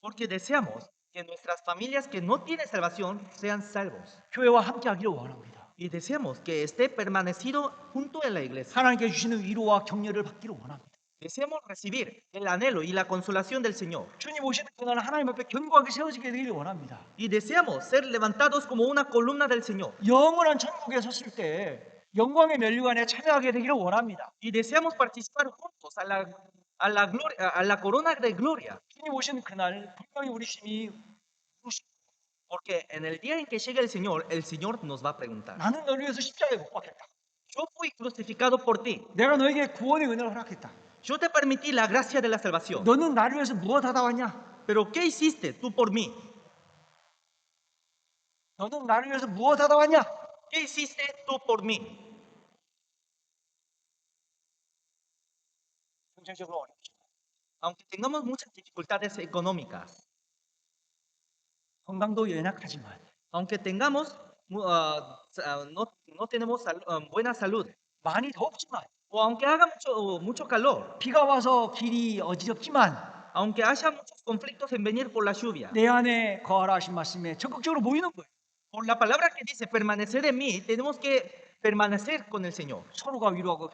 Porque deseamos que nuestras familias que no tienen salvación sean salvos. 교회와 함께하기를 원합니다. Y deseamos que esté permanecido junto en la iglesia. 하나님께 주시는 위로와 격려를 받기를 원합니다. Deseamos recibir el anhelo y la consolación del Señor. 주님 오시는 그날 하나님 앞에 견고하게 세워지게 되기를 원합니다. Y deseamos ser levantados como una columna del Señor. 영원한 천국에 섰을 때 영광의 면류관에 참여하게 되기를 원합니다. Y deseamos participar juntos a la corona de gloria. 주님 오시는 그날 분명히 우리 주님이 물으실 거예요. Porque en el día en que llegue el Señor nos va a preguntar. 나는 너를 위해서 십자가에 못 박혔다. Yo fui crucificado por ti. 내가 너에게 구원의 은혜를 허락했다. Yo te permití la gracia de la salvación. 너는 나를 위해서 무엇 하다 왔냐? Pero ¿qué hiciste tú por mí? 너는 나를 위해서 무엇 하다 왔냐? ¿Qué hiciste tú por mí? 경제적으로 어렵죠. Aunque tengamos muchas dificultades económicas, 건강도 연약하지만 aunque tengamos, no tenemos buena salud, 많이 덥지만 o aunque haga mucho calor, 비가 와서 길이 어지럽지만 aunque haya muchos conflictos en venir por la lluvia, 내 안에 거하라 하신 말씀에 적극적으로 모이는 거예요. por la palabra que dice permanecer en mí, tenemos que permanecer con el Señor. 서로가 위로하고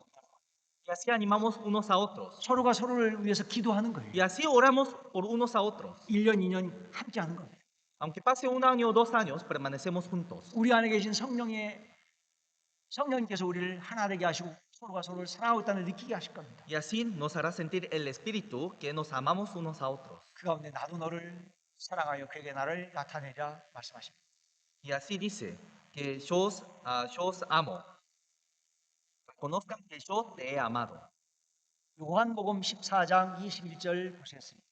Y así animamos unos a otros. 서로가 서로를 위해서 기도하는 Y 거예요. así oramos por unos a otros. 1년, 2년 함께 하는 거예요. Aunque pase 1 año o 2 años, permanecemos juntos. 우리 안에 계신 성령님께서 우리를 하나 되게 하시고 서로가 서로를 사랑하고 있다는 걸 느끼게 하실 겁니다. Y así nos hará sentir el Espíritu que nos amamos unos a otros. 그 가운데 나도 너를 사랑하여 그에게 나를 나타내라 말씀하십니다. Y así dice que yo os amo. Reconozcan que yo te he amado. 요한복음 14장 21절 보셨습니다.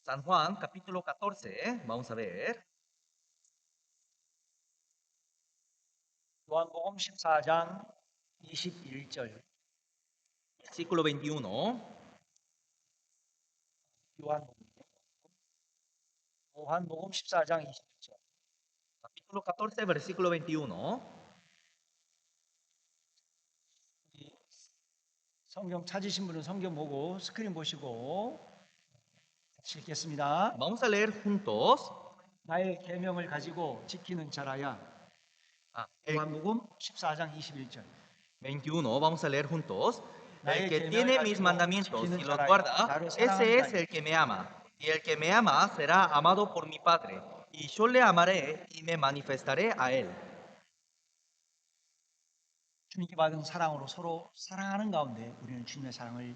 San Juan, capítulo 14, vamos a ver. 요한복음 14장 21절. Versículo 21. 요한복음 14장 21절. Capítulo 14, versículo 21. 성경 찾으신 분은 성경 보고 스크린 보시고 같이 읽겠습니다. Vamos a leer juntos. 나의 계명을 가지고 지키는 자라야. El 요한복음 14장 21절. 21, vamos a leer juntos. El que Nae tiene que mis me mandamientos gastigo, y los tiene guarda, para- ese es el que me ama. Y el que me ama será amado por mi Padre. Y yo le amaré y me manifestaré a él. 주님께 받은 사랑으로 서로 사랑하는 가운데 우리는 주님의 사랑을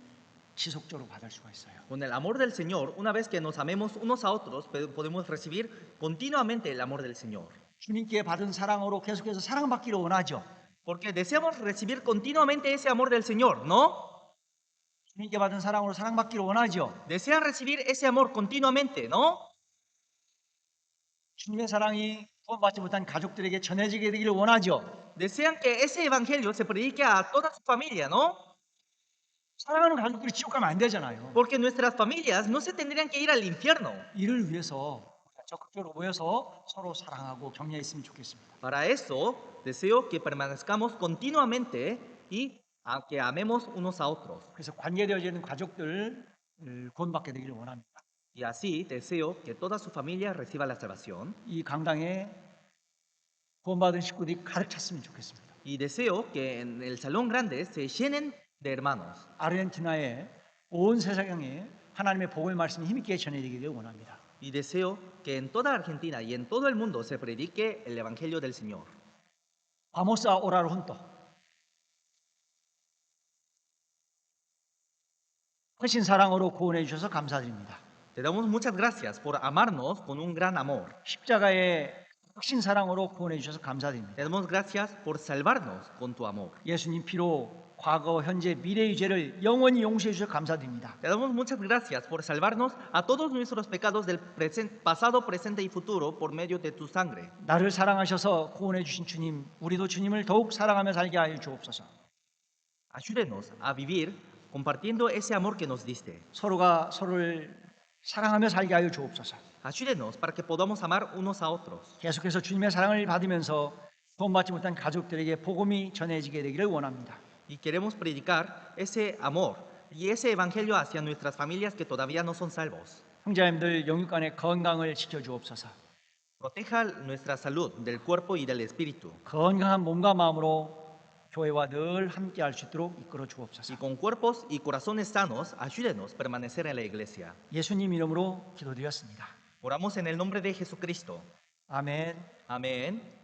지속적으로 받을 수가 있어요. Con el amor del Señor, una vez que nos amemos unos a otros, podemos recibir continuamente el amor del Señor. 주님께 받은 사랑으로 계속해서 사랑받기를 원하죠. Porque deseamos recibir continuamente ese amor del Señor, ¿no? 주님께 받은 사랑으로 사랑받기를 원하죠. Desean recibir ese amor continuamente, ¿no? 주님의 사랑이 구원받지 못한 가족들에게 전해지게 되기를 원하죠. Desean que ese evangelio se predique a toda su familia, ¿no? 사랑하는 가족들이 지옥 가면 안 되잖아요. Porque nuestras familias no se tendrían que ir al infierno. 이를 위해서 적극적으로 모여서 서로 사랑하고 격려했으면 좋겠습니다. Para eso, deseo que permanezcamos continuamente y que amemos unos a otros. 그래서 관계되어지는 가족들 구원받게 되기를 원합니다. Y así deseo que toda su familia reciba la salvación. 이 강당에 구원받은 식구들이 가득 찼으면 좋겠습니다. Y deseo que en el salón grande se llenen de hermanos. 아르헨티나의 온 세상에 하나님의 복음의 말씀이 힘있게 전해지기를 원합니다. Y deseo que en toda Argentina y en todo el mundo se predique el evangelio del Señor. Vamos a orar juntos. 크신 사랑으로 구원해 주셔서 감사드립니다. Te damos muchas gracias por amarnos con un gran amor. 십자가의 크신 사랑으로 구원해 주셔서 감사드립니다. Te damos gracias por salvarnos con tu amor. 예수님 피로 과거, 현재, 미래의 죄를 영원히 용서해 주셔서 감사드립니다. Te damos muchas gracias por salvarnos a todos nuestros pecados del pasado, presente y futuro por medio de tu sangre. 나를 사랑하셔서 구원해 주신 주님, 우리도 주님을 더욱 사랑하며 살게 하여 주옵소서. Ayúdenos a vivir compartiendo ese amor que nos diste. 서로가 서로를 사랑하며 살게 하여 주옵소서. Ayúdenos para que podamos amar unos a otros. 계속해서 주님의 사랑을 받으면서 구원받지 못한 가족들에게 복음이 전해지게 되기를 원합니다. Y queremos predicar ese amor y ese evangelio hacia nuestras familias que todavía no son salvos. 형제님들 영육간의 건강을 지켜 주옵소서. Proteja nuestra salud del cuerpo y del espíritu. 건강한 몸과 마음으로 교회와 늘 함께 할 수 있도록 이끌어 주옵소서. Y con cuerpos y corazones sanos, ayúdenos a permanecer en la iglesia. 예수님 이름으로 기도드렸습니다. Oramos en el nombre de Jesucristo. 아멘. Amén.